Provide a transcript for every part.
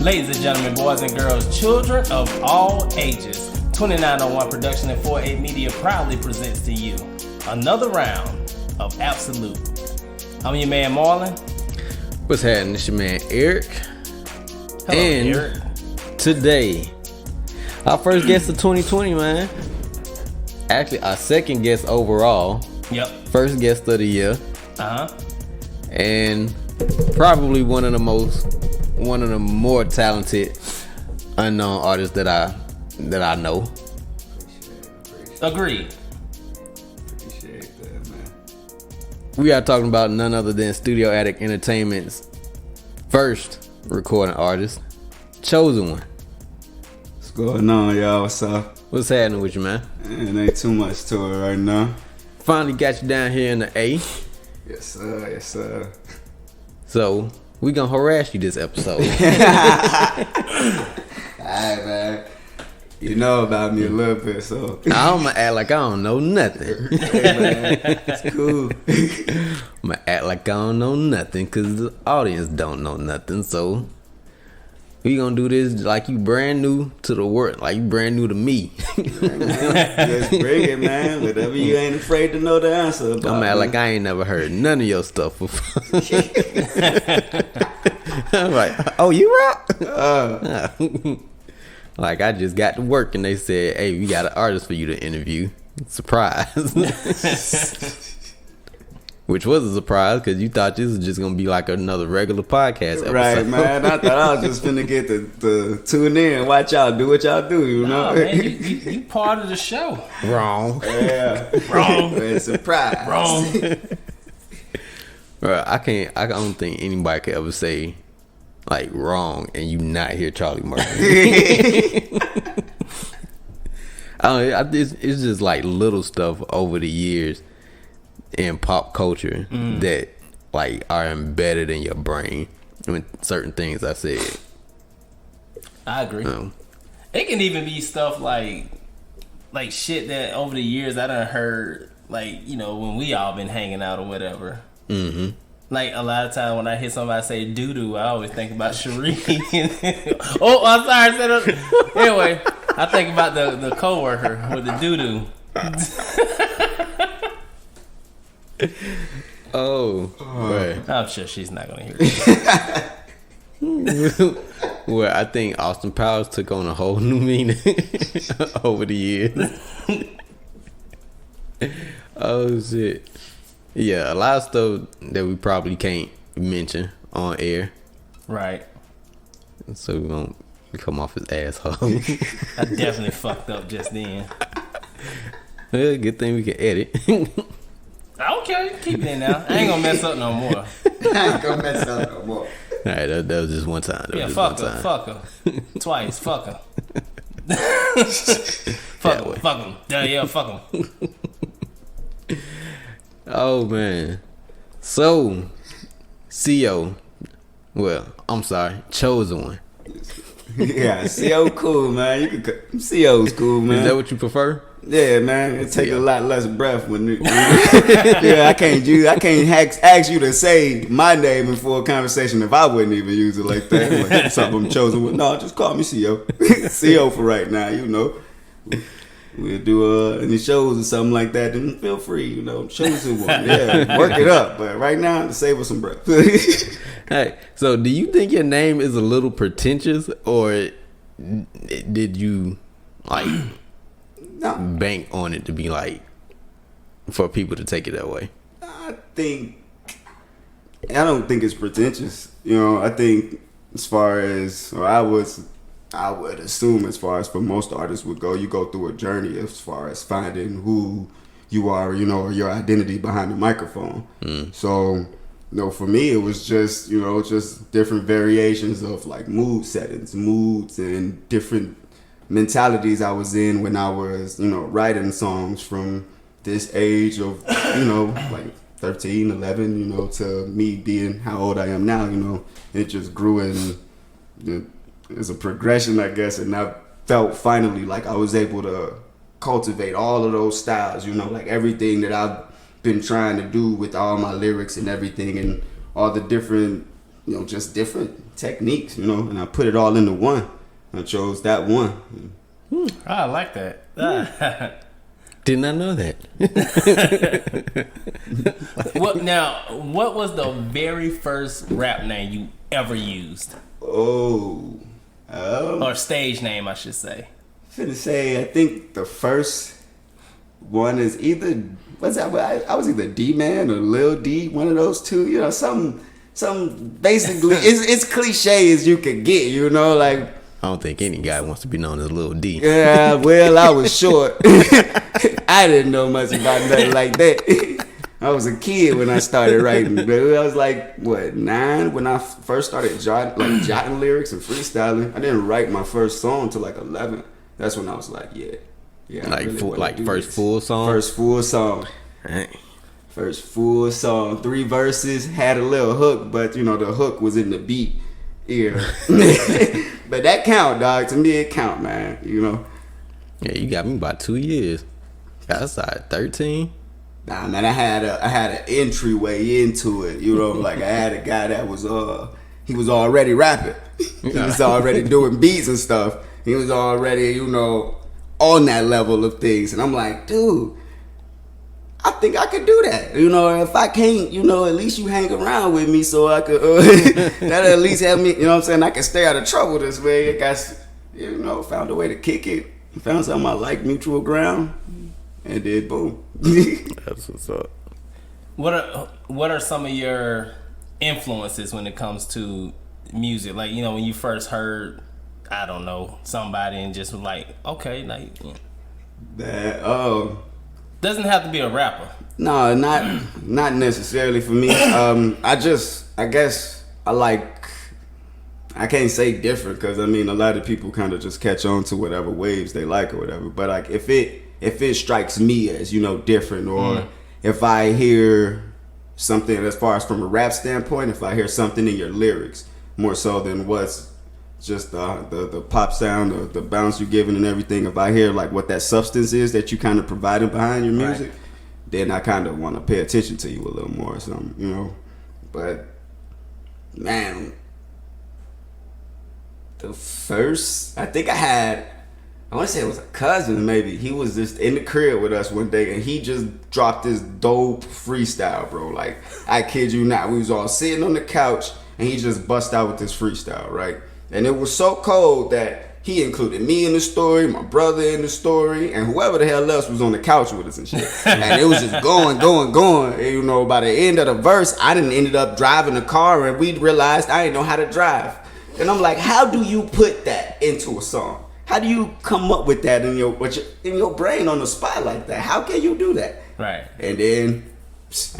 Ladies and gentlemen, boys and girls, children of all ages, 2901 Production and 48 Media proudly presents to you another round of Ab-So-Lute. I'm your man Marlon. What's happening? It's your man Eric. Hello, and Eric. Today, our first guest of 2020, man. Actually, our second guest overall. Yep. First guest of the year. And probably one of the more talented unknown artists that I know. Agreed. Appreciate that, man. We are talking about none other than Studio Attic Entertainment's first recording artist, Chosen One. What's going on, y'all? What's up? What's happening with you, man? Man, ain't too much to it right now. Finally got you down here in the A. Yes, sir. Yes, sir. So we gonna harass you this episode. Alright, man. You know about me a little bit, so I'm gonna act like I don't know nothing. hey, man, it's cool. I'm gonna act like I don't know nothing because the audience don't know nothing. So we gonna do this like you brand new to the world, like you brand new to me. Just bring it, man. Whatever you ain't afraid to know the answer about. I'm act like I ain't never heard none of your stuff before. I'm like, oh, you rap? Like I just got to work and they said, hey, we got an artist for you to interview. Surprise. Which was a surprise because you thought this was just gonna be like another regular podcast episode. Right, man. I thought I was just finna get to tune in, watch y'all do what y'all do, you know? Nah, man, you part of the show. Wrong. Yeah. Wrong. Man, surprise. Wrong. Bro, I don't think anybody could ever say like wrong and you not hear Charlie Murphy. It's just like little stuff over the years in pop culture that like are embedded in your brain. I mean, certain things I said. I agree. It can even be stuff like shit that over the years I done heard, like, you know, when we all been hanging out or whatever. Mm-hmm. Like a lot of times when I hear somebody say doo-doo, I always think about Cherie. Oh, I'm sorry. Anyway, I think about the coworker with the doo-doo. Oh, right. I'm sure she's not gonna hear it. Well, I think Austin Powers took on a whole new meaning over the years. Oh shit. Yeah, a lot of stuff that we probably can't mention on air. Right. So we won't come off as assholes. I definitely fucked up just then. Well, good thing we can edit. Okay, keep it in now. I ain't gonna mess up no more. I ain't gonna mess up no more. Alright, that was just one time. Fuck her. Twice, fuck her. Fuck him. Yeah, fuck him. Oh man. So CHO. Well, I'm sorry, Chosen One. Yeah, CO cool, man. CO's cool, man. Is that what you prefer? Yeah, man. It takes a lot less breath when yeah, I can't ask you to say my name in full conversation if I wouldn't even use it like that. Like something I'm chosen with. No, just call me CO. CO for right now, you know. We'll do any shows or something like that, then feel free, you know, chosen one. Yeah, work it up. But right now, to save us some breath. Hey, so do you think your name is a little pretentious, or did you like bank on it to be like for people to take it that way? I don't think it's pretentious. You know, I think as far as, or I would assume as far as for most artists would go, you go through a journey as far as finding who you are, you know, or your identity behind the microphone. So, you know, for me, it was just, you know, just different variations of like mood settings, moods, and different mentalities I was in when I was, you know, writing songs from this age of, you know, like 13, 11, you know, to me being how old I am now, you know. It just grew in as a progression, I guess, and I felt finally like I was able to cultivate all of those styles, you know, like everything that I've been trying to do with all my lyrics and everything, and all the different just different techniques, and I put it all into one. I chose that one. I like that. Did not know that. What was the very first rap name you ever used? Or stage name, I should say. Finna say, I think the first one is either I was either D-Man or Lil D, one of those two. Some basically it's cliche as you could get. Like. I don't think any guy wants to be known as Lil D. Yeah, well, I was short. I didn't know much about nothing like that. I was a kid when I started writing. I was like, 9 when I first started jotting lyrics and freestyling. I didn't write my first song until 11. That's when I was like, yeah. First full song. First full song. Dang. First full song. 3 verses, had a little hook, but the hook was in the beat. Yeah. But that count, dog. To me, it count, man. Yeah, you got me about 2 years. I started 13. Nah, man, I had an entryway into it. I had a guy that was he was already rapping. He was already doing beats and stuff. He was already, on that level of things. And I'm like, dude, I think I could do that. If I can't, at least you hang around with me so I could, that'll at least help me, I can stay out of trouble this way. I got, found a way to kick it. Found something I like, mutual ground, and then boom. That's what's up. What are some of your influences when it comes to music? Like, when you first heard, I don't know, somebody and just was like, okay, like. That, doesn't have to be a rapper. No, not necessarily for me. I guess I can't say different because a lot of people kind of just catch on to whatever waves they like or whatever. But if it strikes me as different, or if I hear something as far as from a rap standpoint, if I hear something in your lyrics more so than what's just the pop sound, the bounce you're giving and everything. If I hear what that substance is that you kind of providing behind your music, then I kind of want to pay attention to you a little more or something, But man, the first I think I want to say it was a cousin maybe. He was just in the crib with us one day and he just dropped this dope freestyle, bro. I kid you not, we was all sitting on the couch and he just bust out with this freestyle, right? And it was so cold that he included me in the story, my brother in the story, and whoever the hell else was on the couch with us and shit. And it was just going. And, by the end of the verse, I done ended up driving the car and we realized I didn't know how to drive. And I'm like, how do you put that into a song? How do you come up with that in your brain on the spot like that? How can you do that? Right. And then,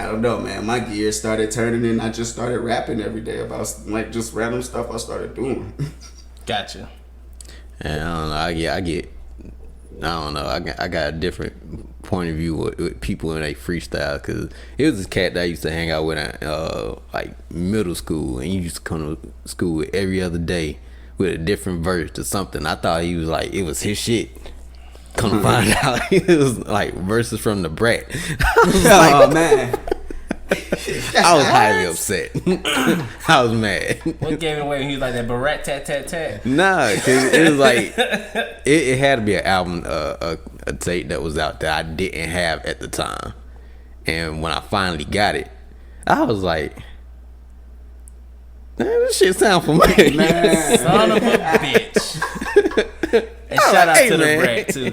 I don't know, man. My gears started turning and I just started rapping every day about just random stuff I started doing. Gotcha. And I don't know. I don't know. I got a different point of view with people in a freestyle because it was this cat that I used to hang out with at middle school, and he used to come to school every other day with a different verse to something. I thought he was it was his shit. Come to find out, it was verses from the Brat. Oh man, I was highly upset. I was mad. What gave it away when he was like that barat tat tat tat? Nah, cause it was it had to be an album, a tape that was out that I didn't have at the time, and when I finally got it, I was like, man, this shit sound familiar. Man. Son of a bitch. And shout out to the Brat too.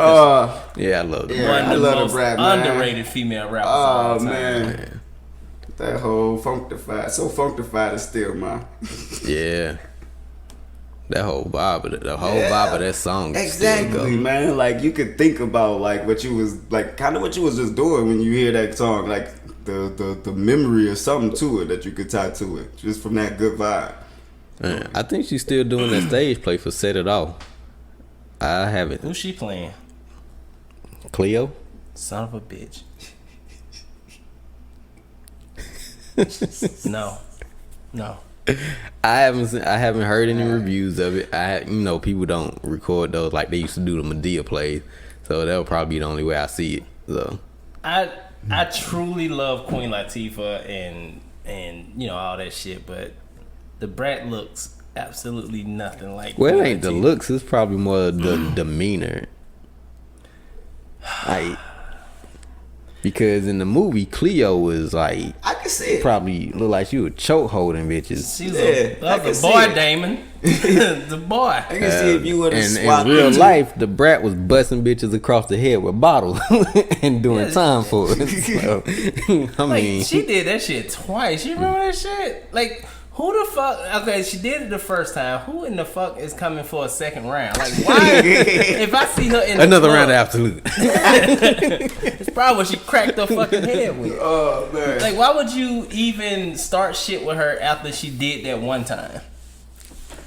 Yeah, I love the Yeah, Brat. One of the most Brat, man. underrated female rappers. Oh of all time. man. That whole funkified, so funkified is still mine. Yeah. That whole vibe of that song. Exactly, still go. man. You could think about what you was kind of what you was just doing when you hear that song, the memory or something to it that you could tie to it, just from that good vibe. Man, I think she's still doing that stage play for Set It Off. I haven't. Who's she playing? Cleo? Son of a bitch. No. I haven't heard any reviews of it. People don't record those like they used to do the Medea plays, so that'll probably be the only way I see it. So I truly love Queen Latifah and all that shit, but the brat looks absolutely nothing like. Well, it ain't the looks. It's probably more the demeanor. Like, because in the movie, Cleo was like, I can see it. Probably look like she was choke holding bitches. She's a boy, Damon. The boy. I can see if you would have swapped. In real life, the brat was busting bitches across the head with bottles and doing time for it. So, I mean, she did that shit twice. You remember that shit? Like, who the fuck? Okay, she did it the first time. Who in the fuck is coming for a second round? Like, why? If I see her in another round of Ab-So-Lute, it's probably what she cracked her fucking head with. Oh man! Like, why would you even start shit with her after she did that one time?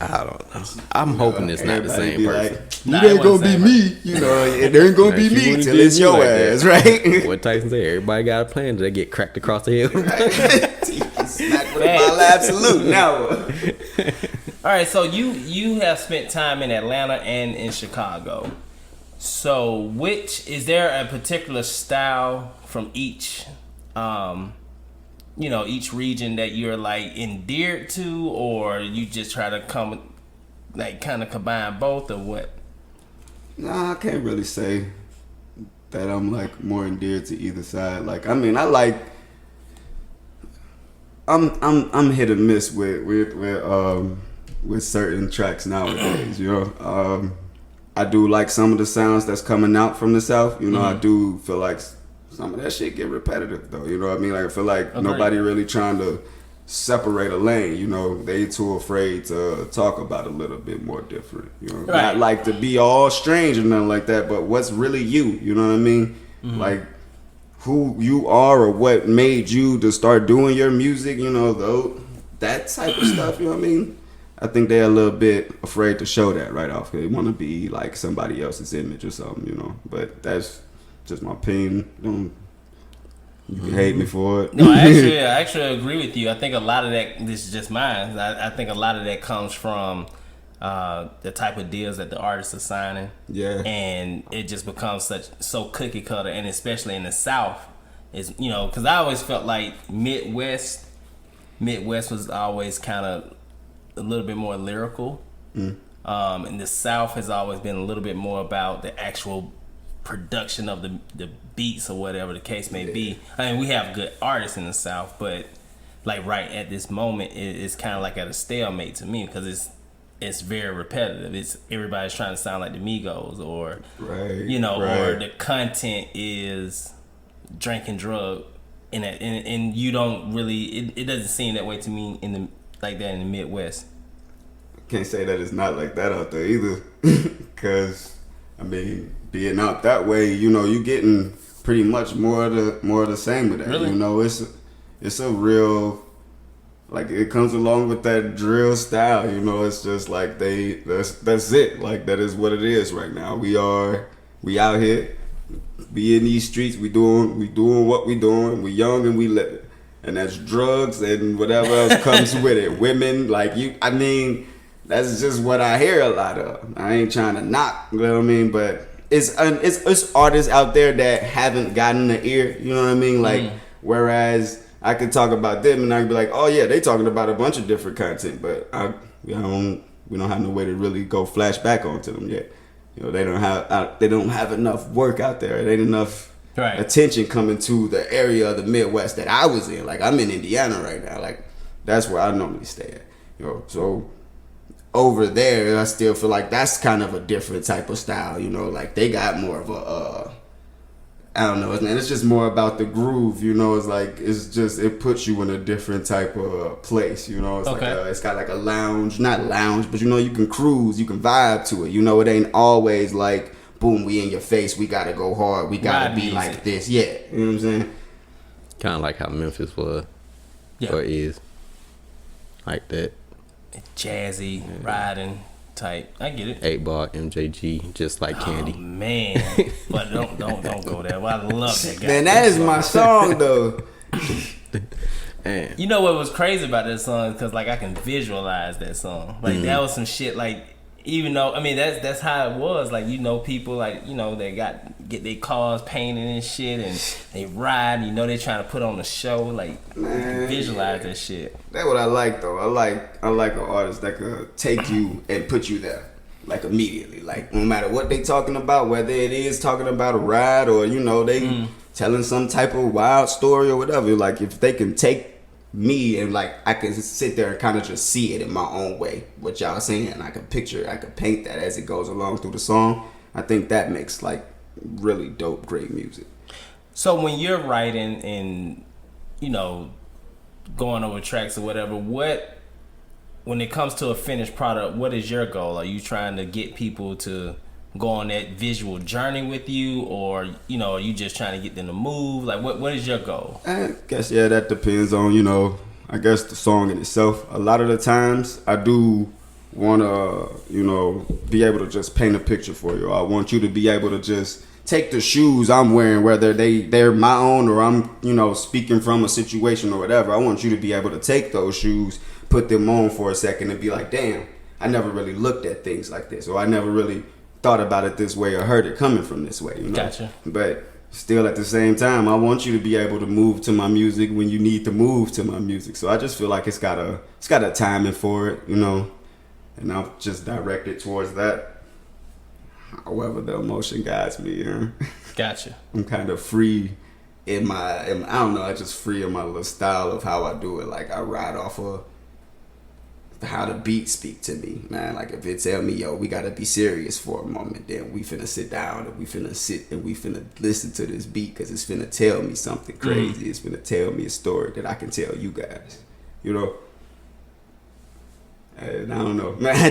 I don't know. I'm hoping it's not the same person. Like, it ain't gonna be me, you know. It ain't gonna be me till it's your ass, right? What Tyson said, everybody got a plan. They get cracked across the head. Smack with my Ab-So-Lute now. All right, so you have spent time in Atlanta and in Chicago. So, which is there a particular style from each? Each region that you're like endeared to, or you just try to kind of combine both, or what? Nah, I can't really say that I'm like more endeared to either side. Like, I mean, I'm hit or miss with certain tracks nowadays. You know, I do like some of the sounds that's coming out from the South. You know, I do feel like some of that shit get repetitive though, you know what I mean? Like, I feel like nobody really trying to separate a lane, you know. They too afraid to talk about a little bit more different, you know. Right. Not like to be all strange or nothing like that, but what's really you know what I mean? Like, who you are or what made you to start doing your music, you know, though, that type of stuff, you know what I mean? I think they're a little bit afraid to show that right off. They want to be like somebody else's image or something, you know. But that's just my opinion. You can hate me for it. No, I actually agree with you. I think a lot of that, this is just mine, I think a lot of that comes from the type of deals that the artists are signing. Yeah. And it just becomes so cookie cutter, and especially in the South, is, you know, because I always felt like Midwest was always kind of a little bit more lyrical. And the South has always been a little bit more about the actual production of the beats or whatever the case may be. I mean, we have good artists in the South, but like right at this moment, it's kind of like at a stalemate to me, because it's very repetitive. It's everybody's trying to sound like the Migos, or or the content is drink and drug, and you don't really. It doesn't seem that way to me in the Midwest. Can't say that it's not like that out there either, because I mean, being out that way, you know, you getting pretty much more of the same with that. Really? You know, it's a real, like, it comes along with that drill style. You know, it's just like that's it. Like, that is what it is right now. We out here, we in these streets. We doing what we doing. We young and we living, and that's drugs and whatever else comes with it. Women, like you. I mean, that's just what I hear a lot of. I ain't trying to knock, you know what I mean, but it's artists out there that haven't gotten the ear, you know what I mean? Like, whereas I could talk about them and I could be like, oh yeah, they talking about a bunch of different content, but we don't have no way to really go flash back onto them yet. You know, they don't have enough work out there. There ain't enough attention coming to the area of the Midwest that I was in. Like, I'm in Indiana right now. Like, that's where I normally stay at. You know, so over there, I still feel like that's kind of a different type of style, you know, like they got more of a, I don't know, man, it's just more about the groove, you know, it's like, it puts you in a different type of place, you know, it's like it's got like a not lounge, but you know, you can cruise, you can vibe to it, you know, it ain't always like, boom, we in your face, we gotta go hard, we gotta be like this, you know what I'm saying? Kind of like how Memphis was, or is, like that. Jazzy, riding type. I get it. 8 Ball, MJG, just like Candy. Oh man, but don't go there. Well, I love that guy. Man, that is my song though. Man. You know what was crazy about that song? Because like I can visualize that song. Like that was some shit. Like even though I mean that's how it was. Like, you know, people like, you know, they get their cars painted and shit, and they ride. You know, they trying to put on a show. Like, Man, visualize that shit. That's what I like though. I like an artist that could take you and put you there, like immediately. Like, no matter what they talking about, whether it is talking about a ride or, you know, they telling some type of wild story or whatever. Like, if they can take me and like I can sit there and kind of just see it in my own way, what y'all saying, I can picture, I can paint that as it goes along through the song. I think that makes like really dope, great music. So when you're writing and, you know, going over tracks or whatever, when it comes to a finished product, what is your goal? Are you trying to get people to go on that visual journey with you, or, you know, are you just trying to get them to move? Like, what is your goal? I guess, yeah, that depends on, you know, I guess the song in itself. A lot of the times I do want to, you know, be able to just paint a picture for you. I want you to be able to just take the shoes I'm wearing, whether they're my own or I'm, you know, speaking from a situation or whatever. I want you to be able to take those shoes, put them on for a second and be like, damn, I never really looked at things like this, or I never really thought about it this way or heard it coming from this way, you know? Gotcha. But still at the same time, I want you to be able to move to my music when you need to move to my music. So I just feel like it's got a timing for it, you know? And I'll just direct it towards that. However the emotion guides me, you know? Gotcha. I'm kind of free in my, I don't know, I just free in my little style of how I do it. Like, I ride off of how the beat speak to me, man. Like, if it tell me, yo, we gotta be serious for a moment, then we finna sit down and we finna sit and we finna listen to this beat, because it's finna tell me something crazy. It's finna tell me a story that I can tell you guys, you know? And I don't know, man. I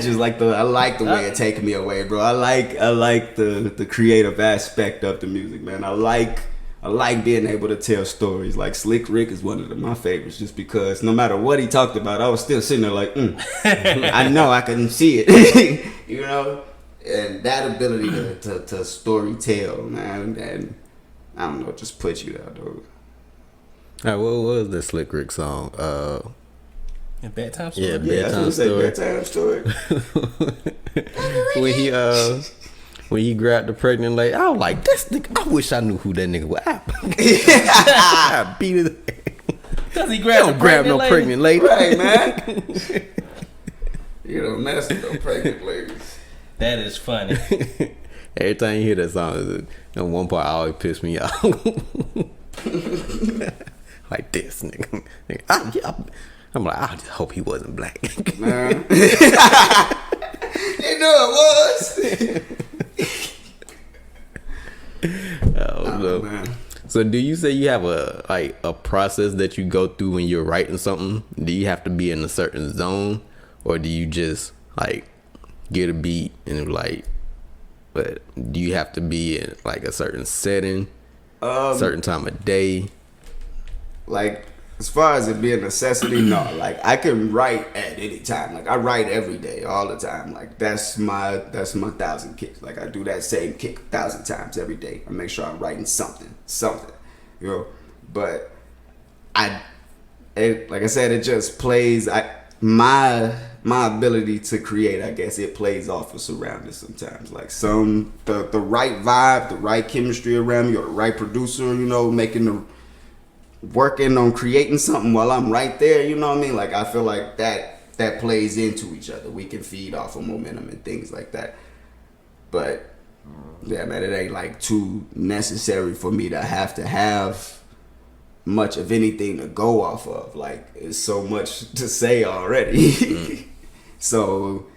like the way it take me away, bro. I like the creative aspect of the music, man. I like being able to tell stories. Like, Slick Rick is one of my favorites, just because no matter what he talked about, I was still sitting there like, I know I can see it, you know. And that ability to story tell, man, and I don't know, just put you there, dude. All right, what was the Slick Rick song? A bedtime story. Yeah, bedtime story. Bedtime story. When he grabbed the pregnant lady, I was like, this nigga, I wish I knew who that nigga was. I beat it. Because he grabbed don't grab no pregnant lady. Right, man. You don't mess with no pregnant ladies. That is funny. Every time you hear that song, that one part always piss me off. Like this, nigga. I'm like, I just hope he wasn't black. Man. You know it was. Oh, no. Man. So do you say you have a process that you go through when you're writing something? Do you have to be in a certain zone, or do you just like get a beat and like, but do you have to be in like a certain setting, certain time of day? Like, as far as it being a necessity, no. Like, I can write at any time. Like, I write every day, all the time. Like, that's my 1,000 kicks. Like, I do that same kick 1,000 times every day. I make sure I'm writing something, you know. But like I said, it just plays. My ability to create, I guess, it plays off of surroundings sometimes. Like, the right vibe, the right chemistry around me, or the right producer, you know, working on creating something while I'm right there, you know what I mean? Like, I feel like that plays into each other. We can feed off of momentum and things like that. But yeah, man, it ain't like too necessary for me to have much of anything to go off of. Like, it's so much to say already. So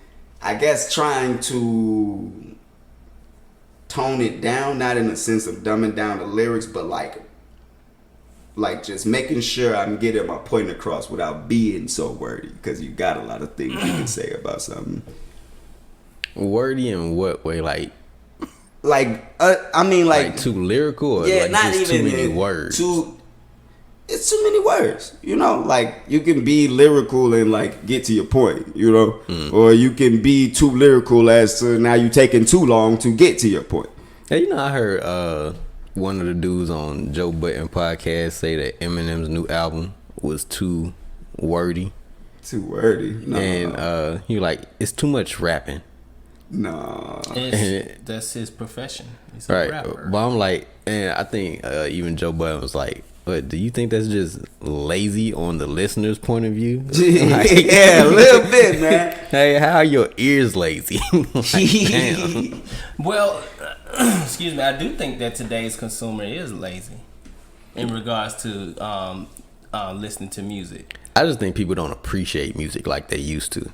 I guess trying to tone it down, not in the sense of dumbing down the lyrics, but like just making sure I'm getting my point across without being so wordy, because you got a lot of things you can say about something. Wordy in what way? Like I mean, like too lyrical, or yeah, like not just even too many words. It's too many words, you know. Like, you can be lyrical and like get to your point, you know, or you can be too lyrical as to now you taking too long to get to your point. Hey, you know, I heard one of the dudes on Joe Budden podcast say that Eminem's new album was too wordy. Too wordy. No. And he like, it's too much rapping. No. That's his profession. He's a Right. rapper. But I'm like, and I think even Joe Budden was like, "But do you think that's just lazy on the listener's point of view?" Like, Yeah, a little bit, man. hey, how are your ears lazy? Like, damn. Well, excuse me. I do think that today's consumer is lazy in regards to listening to music. I just think people don't appreciate music like they used to.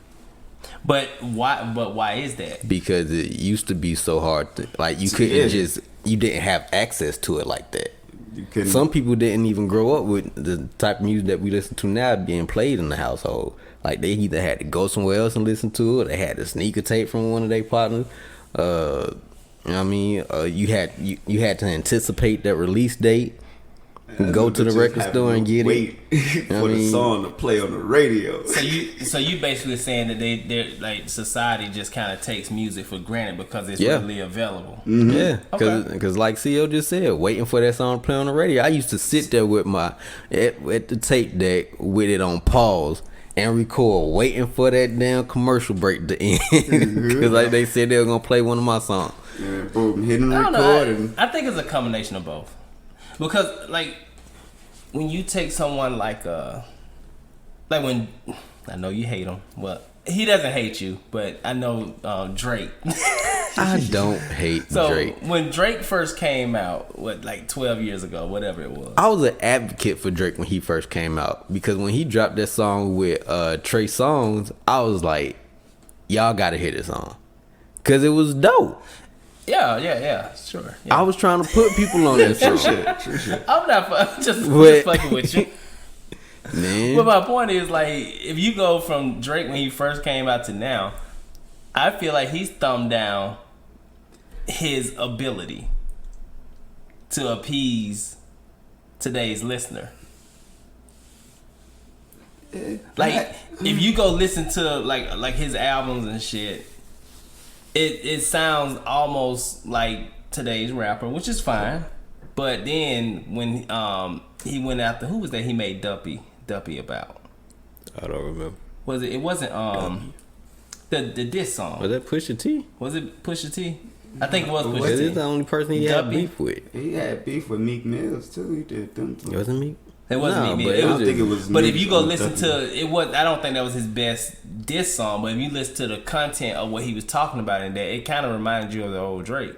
But why? But why is that? Because it used to be so hard to, like, you didn't have access to it like that. You couldn't. Some people didn't even grow up with the type of music that we listen to now being played in the household. Like, they either had to go somewhere else and listen to it, or they had to sneak a tape from one of their partners. You know what I mean? You had to anticipate that release date. Go to the record store and get wait it. for the song to play on the radio. So you basically saying that they're like society just kind of takes music for granted because it's readily available. Mm-hmm. Yeah, Okay. because like CO just said, waiting for that song to play on the radio. I used to sit there with my at the tape deck with it on pause and record, waiting for that damn commercial break to end. Because like they said they were gonna play one of my songs. Yeah, boom, hitting I don't record. know. I think it's a combination of both. Because like when you take someone like when I know you hate him, well he doesn't hate you, but I know Drake. I don't hate Drake. When Drake first came out, like 12 years ago, whatever it was. I was an advocate for Drake when he first came out, because when he dropped that song with Trey Songz, I was like, y'all gotta hear this song, because it was dope. Yeah, sure. Yeah. I was trying to put people on that song. True. I'm just fucking with you. Man. But my point is, like, if you go from Drake when he first came out to now, I feel like he's thumbed down his ability to appease today's listener. Like, if you go listen to like his albums and shit, it sounds almost like today's rapper, which is fine. But then when he went after, who was that he made Duppy about? I don't remember. Was it? It wasn't the diss song. Was that Pusha T? Was it Pusha T? I think it was Pusha That T. is the only person he had Duppy? beef with. He had beef with Meek Mills too. He did them too. It wasn't me. It wasn't No, me. but It I was don't think it was But Meek if you go on listen Duppy. to it, I don't think that was his best diss song. But if you listen to the content of what he was talking about in there, it kind of reminded you of the old Drake.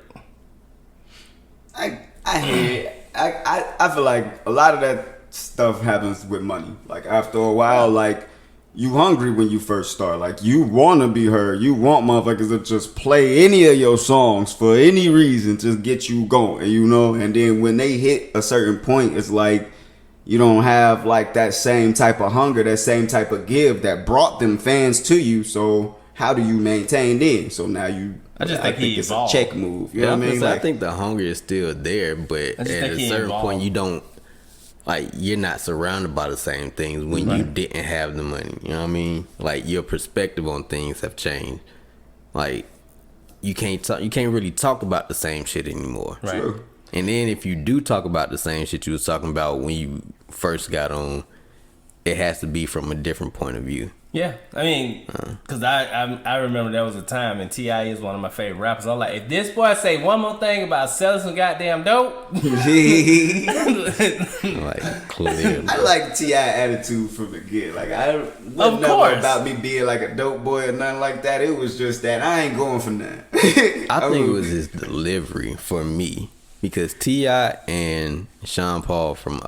I hear it. I feel like a lot of that stuff happens with money. Like after a while, like you hungry when you first start. Like you want to be heard. You want motherfuckers to just play any of your songs for any reason, just get you going, you know. And then when they hit a certain point, it's like you don't have like that same type of hunger, that same type of give that brought them fans to you. So how do you maintain them? So now I think he it's evolved. a check move. You know what I mean? I Like, think the hunger is still there, but at think a he certain evolved. point, you don't, like, you're not surrounded by the same things when you didn't have the money. You know what I mean? Like, your perspective on things have changed. Like, you can't really talk about the same shit anymore. Right. True. And then if you do talk about the same shit you was talking about when you first got on, it has to be from a different point of view. Yeah, I mean, because I remember there was a time, and T.I. is one of my favorite rappers. I'm like, if this boy say one more thing about selling some goddamn dope, Like, clearly. I like T.I. attitude from the get. Like I Of wasn't never course. about me being like a dope boy or nothing like that. It was just that I ain't going for nothing. I think it was his delivery for me, because T.I. and Sean Paul from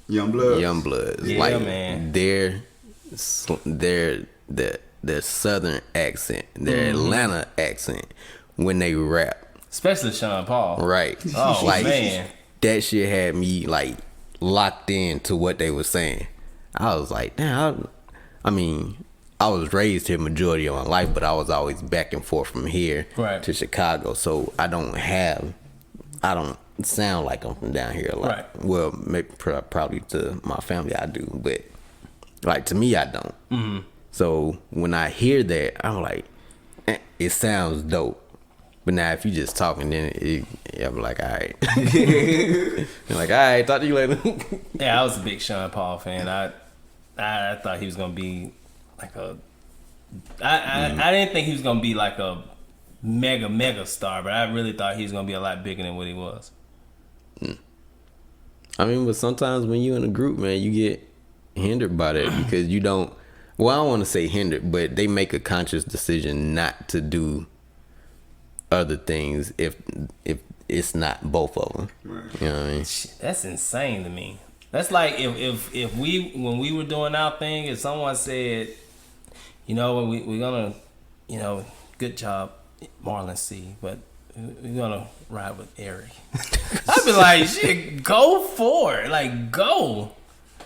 Youngbloods. Yeah, like man. their southern accent, their Atlanta accent when they rap, especially Sean Paul. right? Oh, like man. that shit had me like locked in to what they were saying. I was like, damn. I mean, I was raised here majority of my life, but I was always back and forth from here Right. to Chicago, so I don't sound like I'm from down here a lot. Right. Well, maybe probably to my family I do, but like to me I don't. Mm-hmm. So when I hear that, I'm like, it sounds dope. But now if you just talking, then I'm like, all right. I'm like, all right, talk to you later. Yeah, I was a big Sean Paul fan. I thought he was gonna be like a. I didn't think he was gonna be like a mega star, but I really thought he was gonna be a lot bigger than what he was. I mean, but sometimes when you in a group, man, you get hindered by that because you don't. Well, I don't want to say hindered, but they make a conscious decision not to do other things if it's not both of them. Right. You know what I mean? That's insane to me. That's like if we, when we were doing our thing, if someone said, you know, we're gonna, you know, good job, Marlon C, but we're gonna ride with Eric. I'd be like, shit, go for it. Like, go.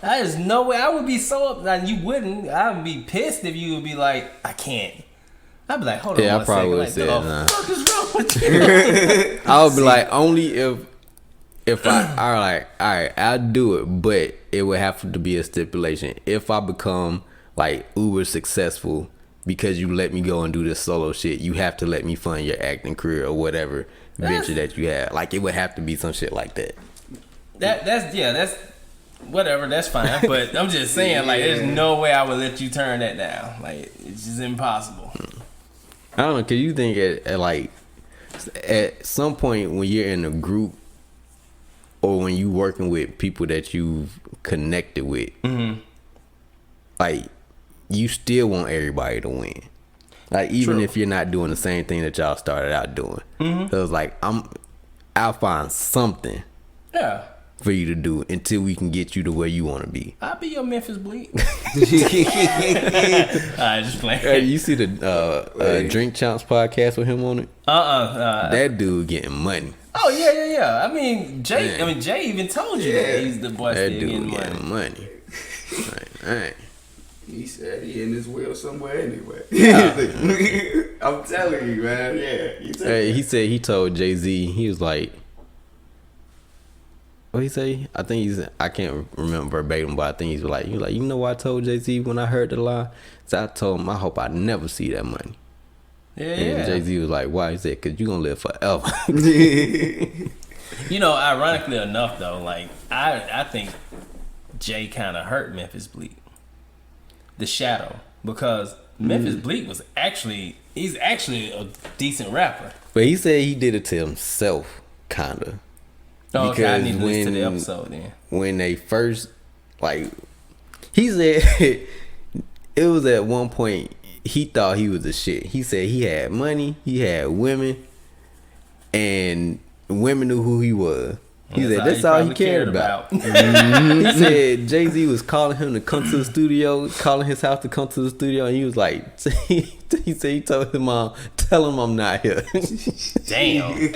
There's no way. I would be so up. Like, you wouldn't. I would be pissed if you would be like, I can't. I'd be like, hold on. Yeah, I probably would have said, nah. What the fuck is wrong with you? I would be like, only if I like, all right, I'll do it, but it would have to be a stipulation. If I become like uber successful because you let me go and do this solo shit, you have to let me fund your acting career or whatever venture that you have. Like, it would have to be some shit like that. That's whatever. That's fine. But I'm just saying, like, there's no way I would let you turn that down. Like, it's just impossible. I don't know, cause you think at some point when you're in a group or when you working with people that you've connected with, like, you still want everybody to win. Like, even if you're not doing the same thing that y'all started out doing. So it's like, I'll find something for you to do until we can get you to where you want to be. I'll be your Memphis Bleak. Alright, just playing. Hey, you see the Drink Champs podcast with him on it? That dude getting money. Oh yeah. I mean, Jay even told you that he's the boy that still dude getting money. Right. He said he in his wheel somewhere anyway. I'm telling you, man. Yeah. He said he told Jay-Z, he was like, what he say? I think I can't remember verbatim, but I think he's like, you know what I told Jay-Z when I heard the lie? So I told him, I hope I never see that money. And Jay-Z was like, why? He said, because you're going to live forever. You know, ironically enough, though, like, I think Jay kind of hurt Memphis Bleak. The Shadow. Because Memphis Bleak he's actually a decent rapper. But he said he did it to himself, kind of. Oh, okay, I need to listen to the episode then. When they first, like, he said it was at one point he thought he was the shit. He said he had money, he had women, and women knew who he was. He said that's all he cared about. He said Jay-Z was calling him to come to the studio, calling his house to come to the studio, and he was like, he said he told his mom, tell him I'm not here. Damn.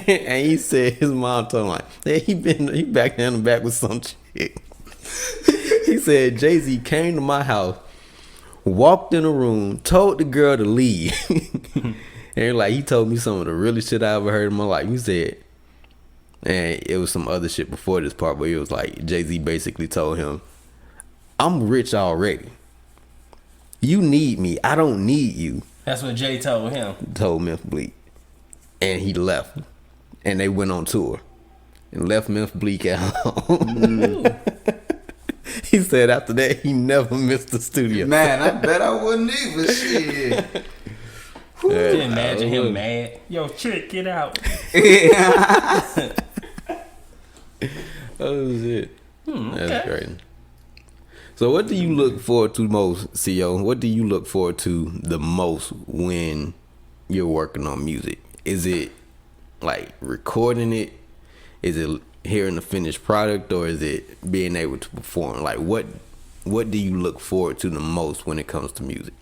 And he said his mom told him, like, hey, he back down the back with some shit. He said Jay-Z came to my house, walked in a room, told the girl to leave. And like, he told me some of the realest shit I ever heard in my life. He said, and it was some other shit before this part, but it was like Jay-Z basically told him, I'm rich already. You need me. I don't need you. That's what Jay told him. Told Memphis Bleak. And he left. And they went on tour. And left Memphis Bleak at home. He said after that, he never missed the studio. Man, I bet I wouldn't either. Shit. Can you imagine him mad? Yo, chick, get out. Oh shit. That's great. So what do you look forward to most, CO? What do you look forward to the most when you're working on music? Is it like recording it? Is it hearing the finished product, or is it being able to perform? Like what do you look forward to the most when it comes to music?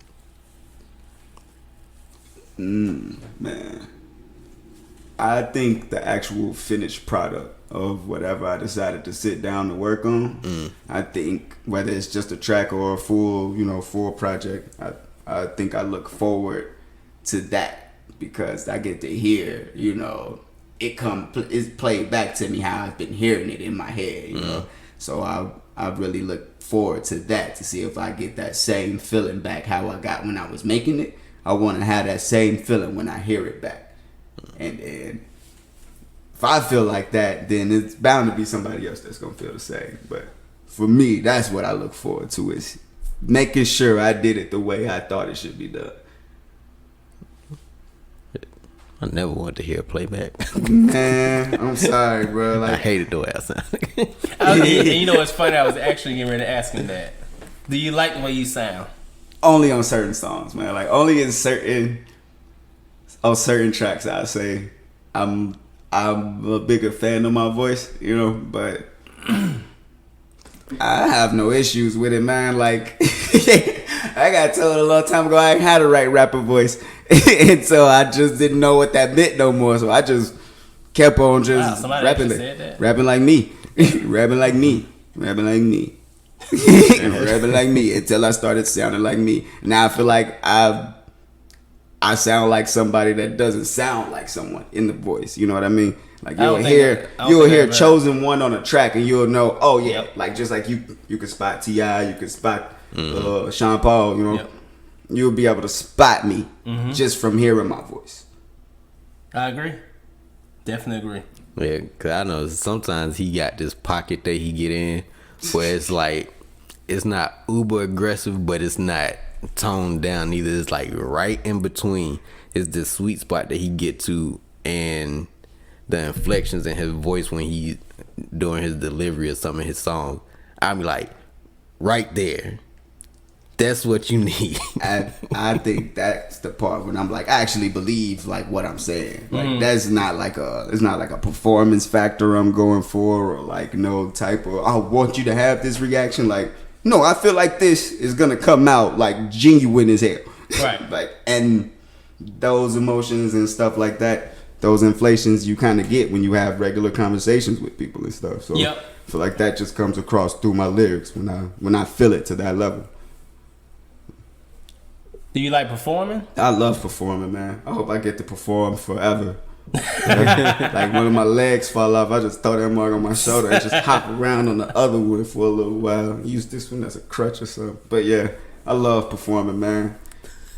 Man, I think the actual finished product of whatever I decided to sit down to work on. I think whether it's just a track or a full project, I think I look forward to that because I get to hear, it's played back to me how I've been hearing it in my head, you know. So I really look forward to that, to see if I get that same feeling back how I got when I was making it. I want to have that same feeling when I hear it back. And if I feel like that, then it's bound to be somebody else that's going to feel the same. But for me, that's what I look forward to, is making sure I did it the way I thought it should be done. I never wanted to hear playback. Man, I'm sorry, bro. I Like, hated the way I sounded. And you know what's funny? I was actually getting ready to ask him that. Do you like the way you sound? only on certain songs, man. Like only in certain tracks, I say I'm a bigger fan of my voice, you know. But I have no issues with it, man. Like I got told a long time ago I ain't had a right rapper voice, and so I just didn't know what that meant no more. So I just kept on just rapping like me, rapping like me, rapping like me. Rapping like me until I started sounding like me. Now I feel like I sound like somebody that doesn't sound like someone in the voice. You know what I mean? Like you'll hear Chosen One on a track and you'll know. Oh yeah, yep. Like just like you could spot T.I., you could spot Sean Paul. You know, yep. You'll be able to spot me just from hearing my voice. I agree. Definitely agree. Yeah, cause I know sometimes he got this pocket that he get in where it's like it's not uber aggressive, but it's not toned down either. It's like right in between. It's the sweet spot that he get to, and the inflections in his voice when he doing his delivery of some of his songs. I'll be like, right there. That's what you need. I think that's the part when I'm like, I actually believe like what I'm saying. Like that's not like it's not like a performance factor I'm going for, or like no type of I want you to have this reaction. Like, no, I feel like this is gonna come out like genuine as hell. Right. Like, and those emotions and stuff like that, those inflations you kind of get when you have regular conversations with people and stuff. So I feel like that just comes across through my lyrics when I feel it to that level. Do you like performing? I love performing, man. I hope I get to perform forever. Like one of my legs fall off, I just throw that mug on my shoulder and just hop around on the other one for a little while. Use this one as a crutch or something. But yeah, I love performing, man.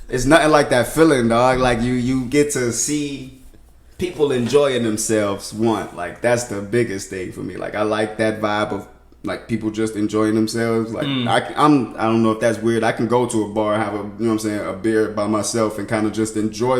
It's nothing like that feeling, dog. Like you get to see people enjoying themselves. Like that's the biggest thing for me. Like I like that vibe of like people just enjoying themselves. Like I don't know if that's weird. I can go to a bar, have a beer by myself and kind of just enjoy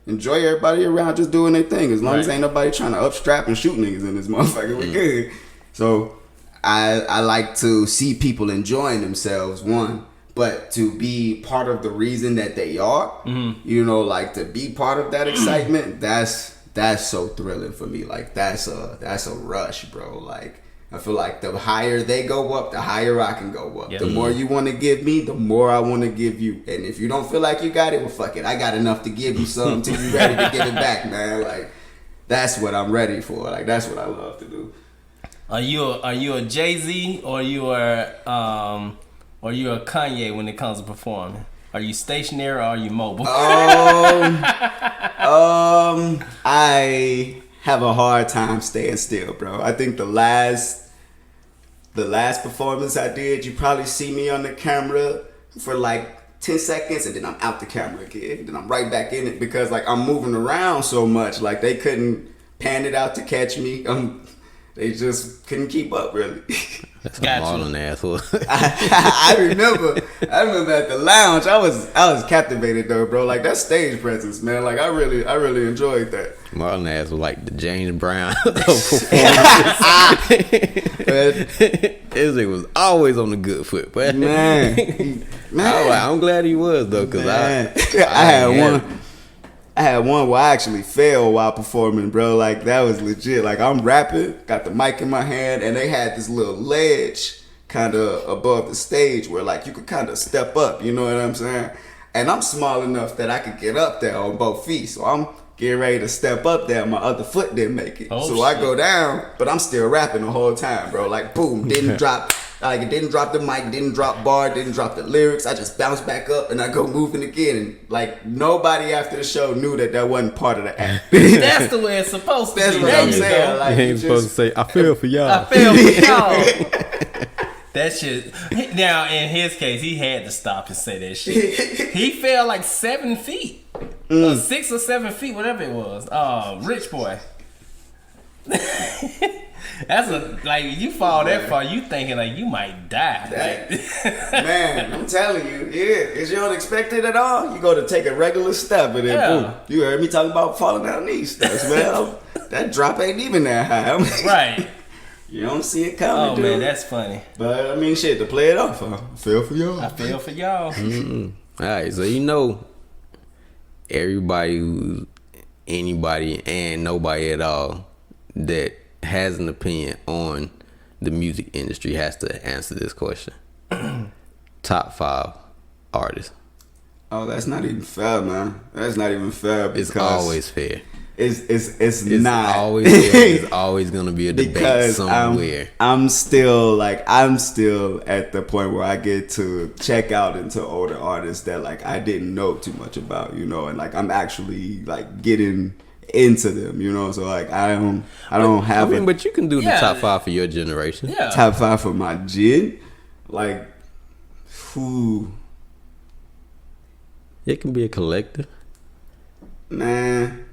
everybody around just doing their thing. As long as ain't nobody trying to upstrap and shoot niggas in this motherfucker, we good. So I like to see people enjoying themselves, one, but to be part of the reason that they are, you know, like to be part of that excitement, that's so thrilling for me. Like that's a rush, bro. Like I feel like the higher they go up, the higher I can go up. Yep. The more you want to give me, the more I want to give you. And if you don't feel like you got it, well, fuck it. I got enough to give you some till you ready to give it back, man. Like, that's what I'm ready for. Like, that's what I love to do. Are you a Jay-Z or you are a Kanye when it comes to performing? Are you stationary or are you mobile? I have a hard time staying still, bro. I think the last performance I did, you probably see me on the camera for like 10 seconds and then I'm out the camera again. Then I'm right back in it because like I'm moving around so much. Like they couldn't pan it out to catch me. They just couldn't keep up, really. That's a Marlon asshole. I remember at the lounge, I was captivated though, bro. Like that stage presence, man. Like I really enjoyed that. Marlon ass was like the James Brown His nigga was always on the good foot, but man. I'm glad he was though, cause I had one where I actually fell while performing, bro. Like that was legit. Like I'm rapping, got the mic in my hand, and they had this little ledge kind of above the stage where like you could kind of step up. You know what I'm saying? And I'm small enough that I could get up there on both feet. So I'm getting ready to step up there. My other foot didn't make it. I go down, but I'm still rapping the whole time, bro. Like boom, didn't drop. Like it didn't drop the mic, didn't drop bar, didn't drop the lyrics. I just bounced back up and I go moving again. And like nobody after the show knew that wasn't part of the act. That's the way it's supposed to be. That's what I'm saying. Like, you ain't supposed to say, I feel for y'all. I feel for y'all. That shit. Now, in his case, he had to stop and say that shit. He fell like 7 feet. 6 or 7 feet, whatever it was. Rich boy. That's like you fall that far, you thinking like you might die. Man, I'm telling you, is you don't expect it at all? You go to take a regular step and then boom. You heard me talking about falling down these steps. Well, that drop ain't even that high. Right. You don't see it coming, dude. Man, that's funny. But I mean, shit, to play it off, I feel for y'all. I feel for y'all. All right, so anybody and nobody at all that has an opinion on the music industry has to answer this question. Top 5 artists. Oh, that's not even fair, man. That's not even fair because it's always fair. It's not always fair. It's always gonna be a debate somewhere. I'm still at the point where I get to check out into older artists that like I didn't know too much about, and like I'm actually like getting into them, so like I don't have. But you can do the top 5 for your generation. Yeah. Top 5 for my gen, like who? It can be a collective. Man.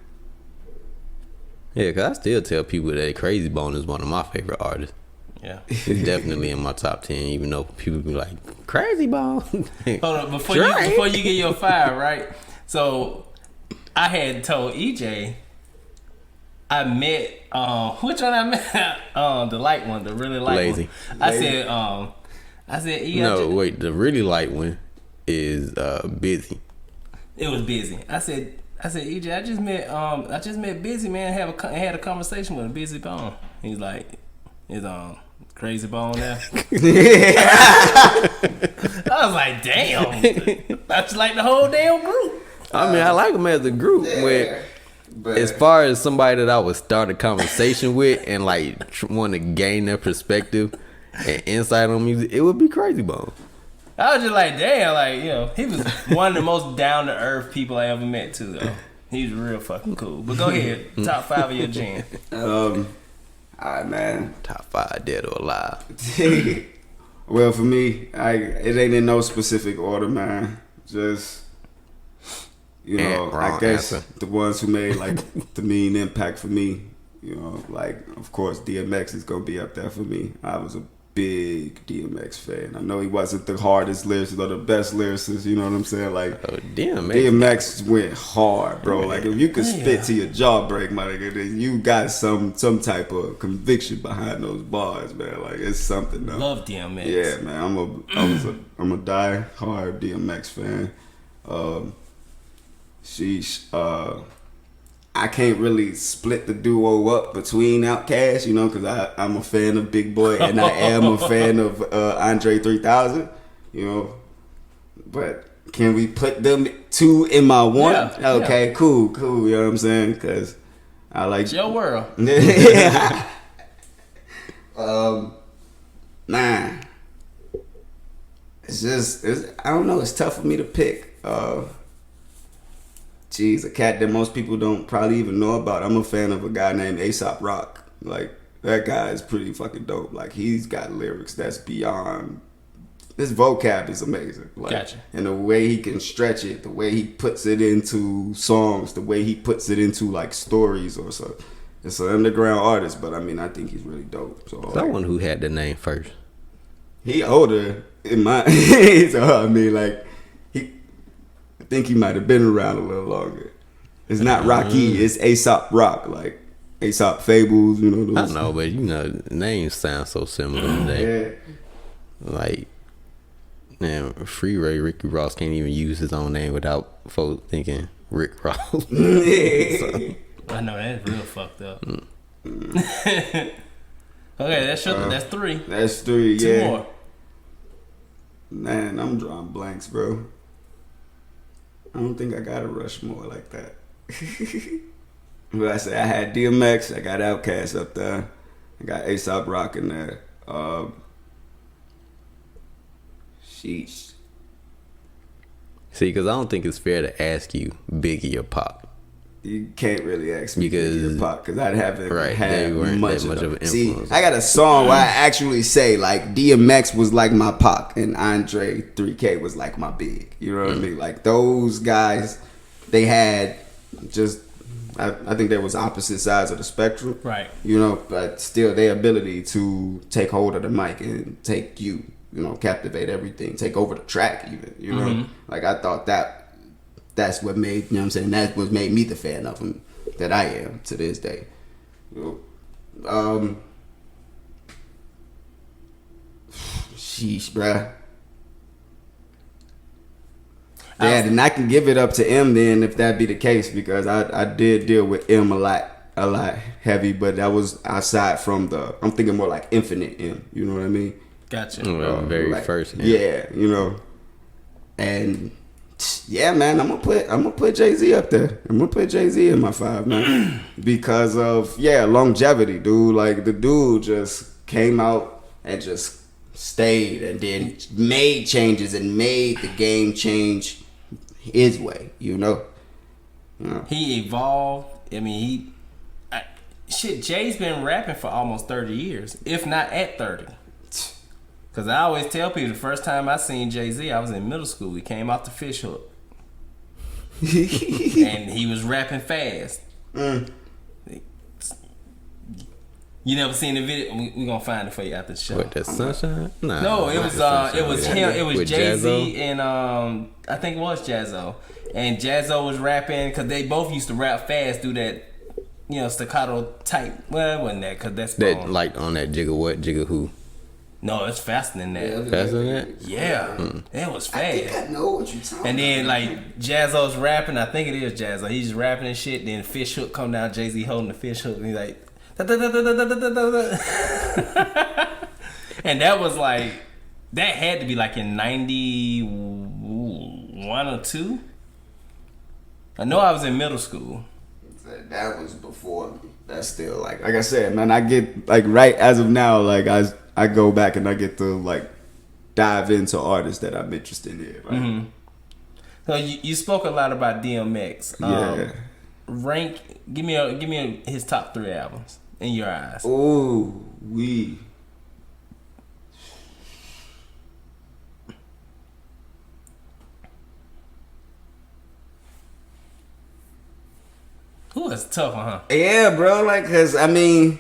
Yeah, because I still tell people that Crazy Bone is one of my favorite artists. Yeah. It's definitely in my top 10, even though people be like, Crazy Bone. Hold on, before you get your 5, right? So, I had told EJ, I met, which one I met? The light one, the really light Lazy. one. I said, E. No, wait, the really light one is Busy. It was Busy. I said, EJ, I just met Busy, man. Had a conversation with a Busy Bone. He's like, is Crazy Bone there? I was like, damn. That's like the whole damn group. I mean, I like them as a group. But as far as somebody that I would start a conversation with and like want to gain their perspective and insight on music, it would be Crazy Bone. I was just like, damn, like, he was one of the most down-to-earth people I ever met, too, though. He's real fucking cool. But go ahead. Top 5 of your gen. All right, man. Top 5, dead or alive. Well, for me, it ain't in no specific order, man. Just, I guess answer. The ones who made, like, the mean impact for me, like, of course, DMX is going to be up there for me. I was a big DMX fan. I know he wasn't the hardest lyricist or the best lyricist, you know what I'm saying? Like, DMX went hard, bro. Like, if you could spit to your jaw break, my nigga, then you got some type of conviction behind those bars, man. Like, it's something though. Love DMX. Yeah, man. I'm a die hard DMX fan. I can't really split the duo up between Outkast, because I'm a fan of Big Boy and I am a fan of Andre 3000, But can we put them 2 in my 1? Yeah, okay, cool, you know what I'm saying? Because I like... It's your world. Man. I don't know, it's tough for me to pick. A cat that most people don't probably even know about. I'm a fan of a guy named Aesop Rock. Like, that guy is pretty fucking dope. Like, he's got lyrics that's beyond... His vocab is amazing. Like, gotcha. And the way he can stretch it, the way he puts it into songs, the way he puts it into, like, stories or so. It's an underground artist, but, I mean, I think he's really dope. So, someone who had the name first. He older in my... so, I mean, like... I think he might have been around a little longer. It's not Rocky, it's Aesop Rock, like Aesop Fables, those. I know, but names sound so similar today. Yeah. Like, man, Free Ray, Ricky Ross can't even use his own name without folks thinking Rick Ross. So. I know, that's real fucked up. Okay, that's 3. That's 3, yeah. 2 more. Man, I'm drawing blanks, bro. I don't think I got a Rushmore like that. But I said I had DMX, I got Outkast up there, I got Aesop Rock in there. Sheesh. See, because I don't think it's fair to ask you Biggie or Pop. You can't really ask me Biggie or Pop because I haven't had much of an influence. See, I got a song where I actually say like DMX was like my Pac and Andre 3K was like my Big. You know what I mean? Like those guys, they had just I think there was opposite sides of the spectrum. Right. You know, but still their ability to take hold of the mic and take you know, captivate everything, take over the track even, you know. Like I thought that's what made, you know what I'm saying, that's what made me the fan of him that I am to this day. You know? Sheesh, bruh. Yeah, then I can give it up to M then if that be the case, because I did deal with M a lot heavy, but that was outside from I'm thinking more like Infinite M, you know what I mean? Gotcha. Very like, first. Yeah, you know. And yeah, man, I'm gonna put Jay-Z up there. I'm gonna put Jay-Z in my 5, man. Because of longevity, dude. Like the dude just came out and just stayed and then made changes and made the game change his way, you know. He evolved. I mean, Jay's been rapping for almost 30 years, if not at 30. Because I always tell people, the first time I seen Jay-Z, I was in middle school. He came off the Fish Hook. And he was rapping fast. You never seen the video? We gonna find it for you after the show. What, that Sunshine? Nah, no, it was him. It was With Jay-Z Jazzo? and I think it was Jazzo. And Jazzo was rapping because they both used to rap fast, do that, you know, staccato type. Well, it wasn't that, because that's That wrong. like on that Jigga What, Jigga Who. No, it's faster than that. Faster than that? Yeah, it was fast. I think I know what you're talking And then about. like Jazzo's rapping, I think it is Jazzo. He's just rapping and shit. Then Fish Hook come down, Jay-Z holding the Fish Hook, and he's like, da, da, da, da, da, da, da, da, da. And that was like, that had to be like in 91 or 2. I know I was in middle school. That was before me. That's still like I said, man. I get like right as of now, like I go back and I get to like dive into artists that I'm interested in. Like, So you spoke a lot about DMX. Yeah. Rank. Give me his top 3 albums in your eyes. Oh, we. Ooh, that's a tough one, huh? Yeah, bro. Like, cause I mean,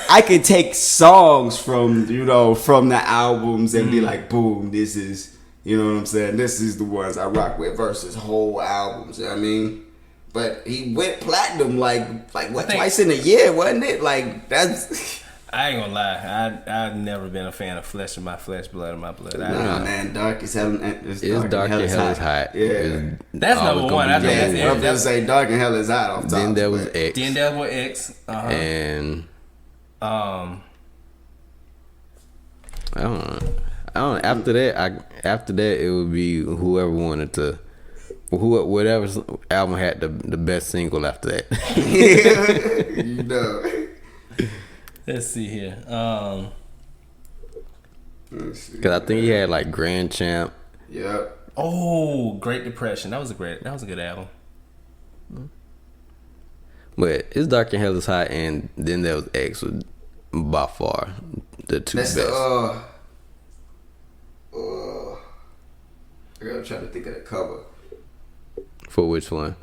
I could take songs from the albums and be like, boom, this is, you know what I'm saying? This is the ones I rock with versus whole albums. You know what I mean? But he went platinum like what, twice in a year, wasn't it? Like that's. I ain't gonna lie. I've never been a fan of Flesh of My Flesh, Blood of My Blood. Nah, man, Dark as Hell. It's Dark and Hell is Hot. Yeah. That's number one. I think that's I was gonna say Dark and Hell is Hot off top. Then there was X. Then there was X. And Um, I don't know. After that, it would be whoever wanted to, whatever album had the best single after that. You know. let's see here. Cause I think he had like Grand Champ. Yep. Oh, Great Depression. That was a good album. But it's Dark and Hell is Hot, and then there was X, was by far the 2 That's best. I gotta try to think of the cover. For which one?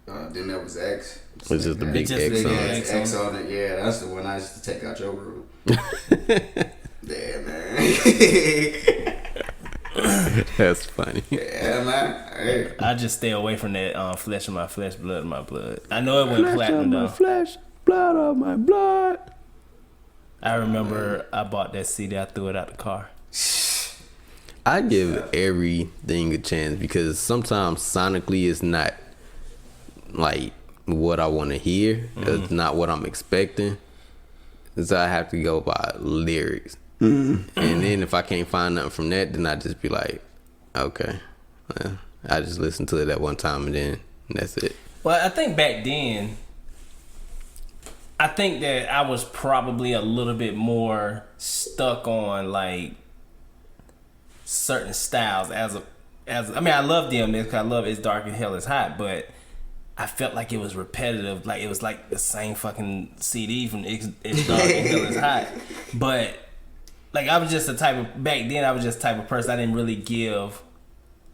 Then there was X. It's just the big just X the on big it. X on it. Yeah, that's the one I used to take out your room. Yeah, man. That's funny. Yeah, man. Hey. I just stay away from that Flesh of My Flesh, Blood of My Blood. I know it went platinum though. Flesh, blood of my blood. I remember I bought that CD. I threw it out the car. I give everything a chance because sometimes sonically it's not like what I want to hear. It's not what I'm expecting. So I have to go by lyrics. And then if I can't find nothing from that, then I just be like, okay. Well, I just listen to it that one time and then that's it. Well, I think back then, I think that I was probably a little bit more stuck on like certain styles I mean, I love DMX because I love It's Dark and Hell is Hot, but I felt like it was repetitive. Like it was like the same fucking CD from It's Dark and Hell is Hot. But like I was just the type of, back then I was just the type of person I didn't really give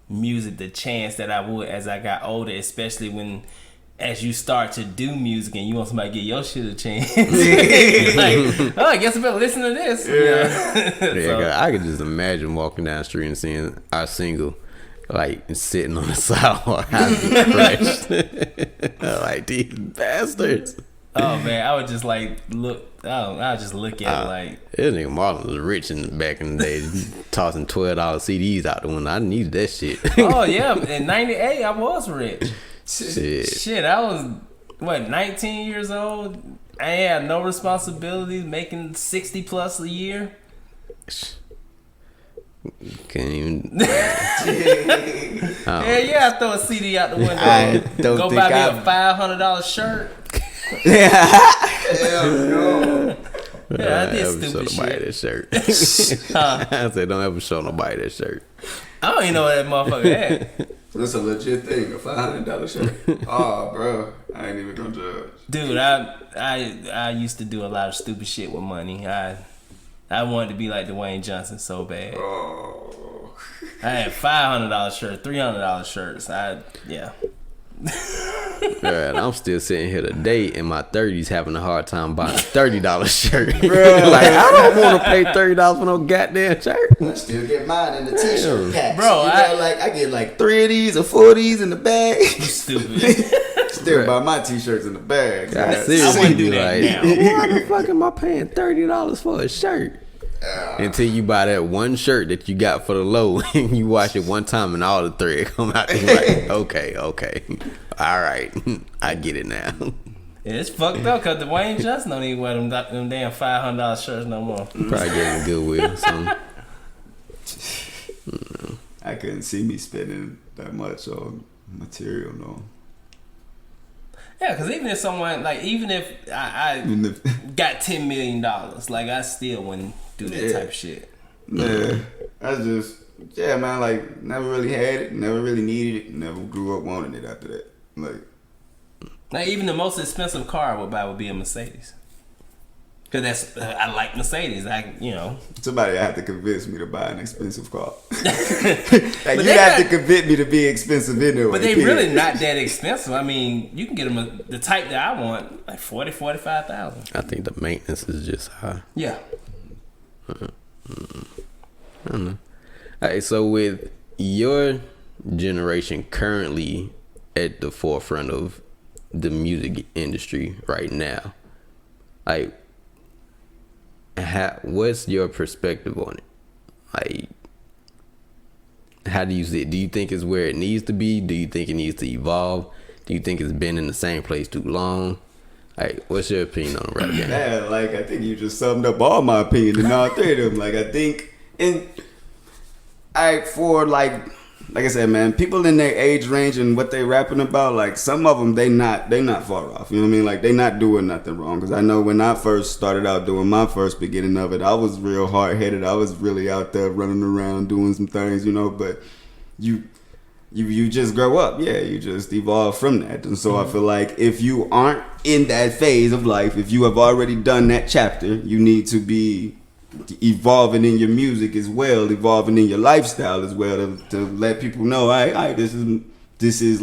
music the chance that I would as I got older, especially when as you start to do music and you want somebody to get your shit a chance. Like, I guess I better listen to this. Yeah. So, I could just imagine walking down the street and seeing our single like sitting on the sidewalk. I'd be crushed. Like, these bastards. Oh man, I would just like look. I'll just look at it like this nigga Marlon was rich back in the day, tossing $12 CDs out the window. I needed that shit. Oh yeah, in '98 I was rich. Shit, I was 19 years old. I had no responsibilities, making 60 plus a year. Can't even. Yeah, I throw a CD out the window. Go buy me a $500 shirt. Hell no. Yeah, I did stupid shit. That shirt. I said, don't ever show nobody that shirt. I don't even know what that motherfucker had. That's a legit thing, a $500 shirt. Oh, bro, I ain't even gonna judge. Dude, I used to do a lot of stupid shit with money. I wanted to be like Dwayne Johnson so bad. Oh. I had $500 shirts, $300 shirts. Yeah. Right, I'm still sitting here today in my 30s having a hard time buying a $30 shirt. Like, I don't want to pay $30 for no goddamn shirt. I still get mine in the t-shirt packs. Bro, I get like 3 of these or 4 of these in the bag. You stupid. Still buy my t-shirts in the bag. I seriously do that now. Why the fuck am I paying $30 for a shirt? Until you buy that one shirt that you got for the low and you wash it one time and all the thread come out. You're like, okay, all right, I get it now. It's fucked up because Dwayne Johnson don't even wear them damn $500 shirts no more. Probably getting Goodwill. I couldn't see me spending that much on material, no. Yeah, because even if someone, like, even if I got $10 million, like, I still wouldn't do that type of shit. Yeah, man, like, never really had it, never really needed it, never grew up wanting it after that. Like even the most expensive car I would buy would be a Mercedes. Because I like Mercedes. Somebody have to convince me to buy an expensive car. Like you have to convince me to be expensive anyway. But they really not that expensive. I mean, you can get them the type that I want, like $40,000-$45,000. I think the maintenance is just high. Yeah. I don't know. All right, so with your generation currently at the forefront of the music industry right now, like, what's your perspective on it? Like, how do you see it? Do you think it's where it needs to be? Do you think it needs to evolve? Do you think it's been in the same place too long? Like, what's your opinion on it right now? Yeah, like, I think you just summed up all my opinion in all 3 of them. Like, I think, like I said, man, people in their age range and what they rapping about, like, some of them, they not far off. You know what I mean? Like, they not doing nothing wrong. Because I know when I first started out doing my first beginning of it, I was real hard-headed. I was really out there running around doing some things, you know. But you just grow up. Yeah, you just evolve from that. And so I feel like if you aren't in that phase of life, if you have already done that chapter, you need to be evolving in your music as well, evolving in your lifestyle as well, to let people know, this is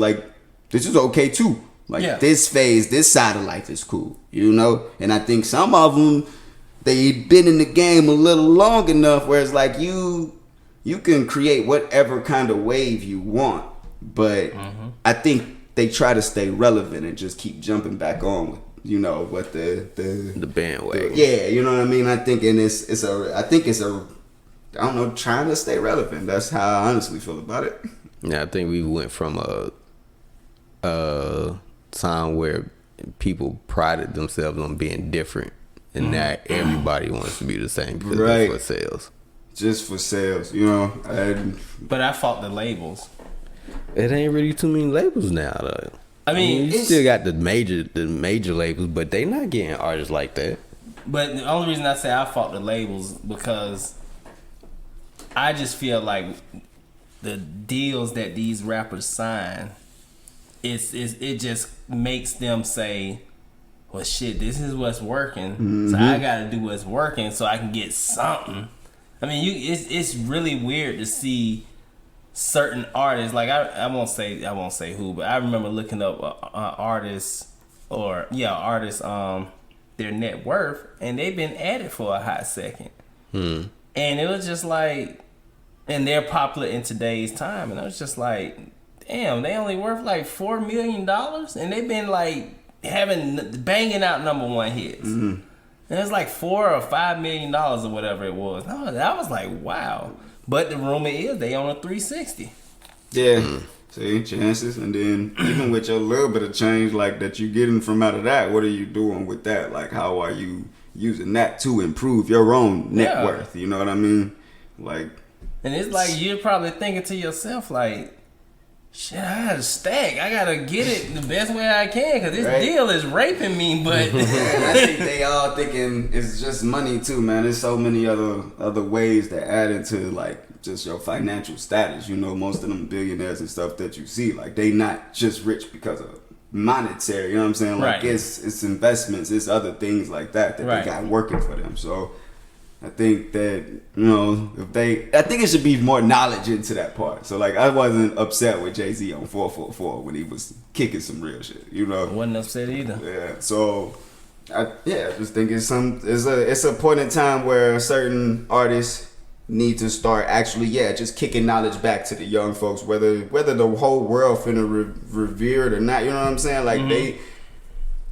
okay too. Like, this phase, this side of life is cool, you know. And I think some of them, they've been in the game a little long enough where it's like you can create whatever kind of wave you want, but I think they try to stay relevant and just keep jumping back on with, you know, what the bandwagon. Yeah, you know what I mean? I think trying to stay relevant. That's how I honestly feel about it. Yeah, I think we went from a time where people prided themselves on being different, and now everybody wants to be the same because it's for sales. Just for sales, you know. But I fought the labels. It ain't really too many labels now, though. I mean, you still got the major labels, but they not getting artists like that. But the only reason I say I fought the labels because I just feel like the deals that these rappers sign, it just makes them say, well, shit, this is what's working, so I got to do what's working so I can get something. I mean, it's really weird to see certain artists. Like I won't say who, but I remember looking up artists their net worth, and they've been at it for a hot second. And it was just like, and they're popular in today's time, and I was just like, damn, they only worth like $4 million, and they've been like banging out number one hits. And it's like $4 or $5 million or whatever it was. I was like, wow. But the rumor is they on a 360. Yeah. See, chances. And then even with your little bit of change like that you getting from out of that, what are you doing with that? Like, how are you using that to improve your own net worth? You know what I mean? Like, and it's like you're probably thinking to yourself, like, shit, I gotta stack. I gotta get it the best way I can because this deal is raping me. But I think they all thinking it's just money too, man. There's so many other ways that add into like just your financial status. You know, most of them billionaires and stuff that you see, like they not just rich because of monetary. You know what I'm saying? Like it's investments, it's other things like that they got working for them. So I think that, you know, I think it should be more knowledge into that part. So like I wasn't upset with Jay-Z on 444 when he was kicking some real shit, you know. I wasn't upset either. Yeah. So I just think it's a point in time where certain artists need to start actually just kicking knowledge back to the young folks, whether the whole world finna revere it or not, you know what I'm saying? Like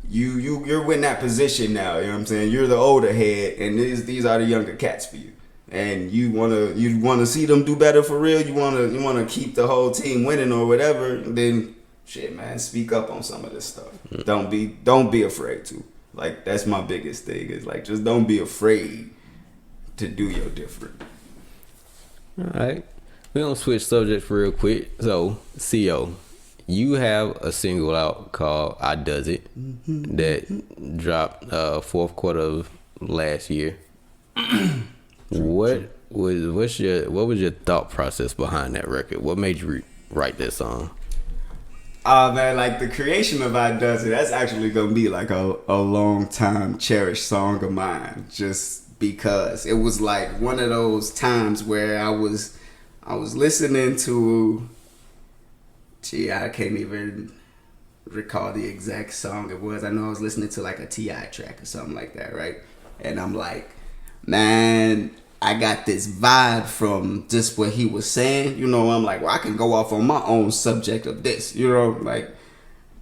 you're in that position now, you know what I'm saying? You're the older head, and these are the younger cats for you. And you wanna see them do better for real, you wanna keep the whole team winning or whatever, then shit, man, speak up on some of this stuff. Don't be afraid to. Like, that's my biggest thing, is like, just don't be afraid to do your different. Alright. We're gonna switch subjects real quick. So, CO, you have a single out called "I Does It" that dropped fourth quarter of last year. What was your thought process behind that record? What made you write that song? Man, like the creation of "I Does It," that's actually gonna be like a long time cherished song of mine, just because it was like one of those times where I was listening to, I can't even recall the exact song it was. I know I was listening to like a T.I. track or something like that, right? And I'm like, man, I got this vibe from just what he was saying. You know, I'm like, well, I can go off on my own subject of this, you know? Like,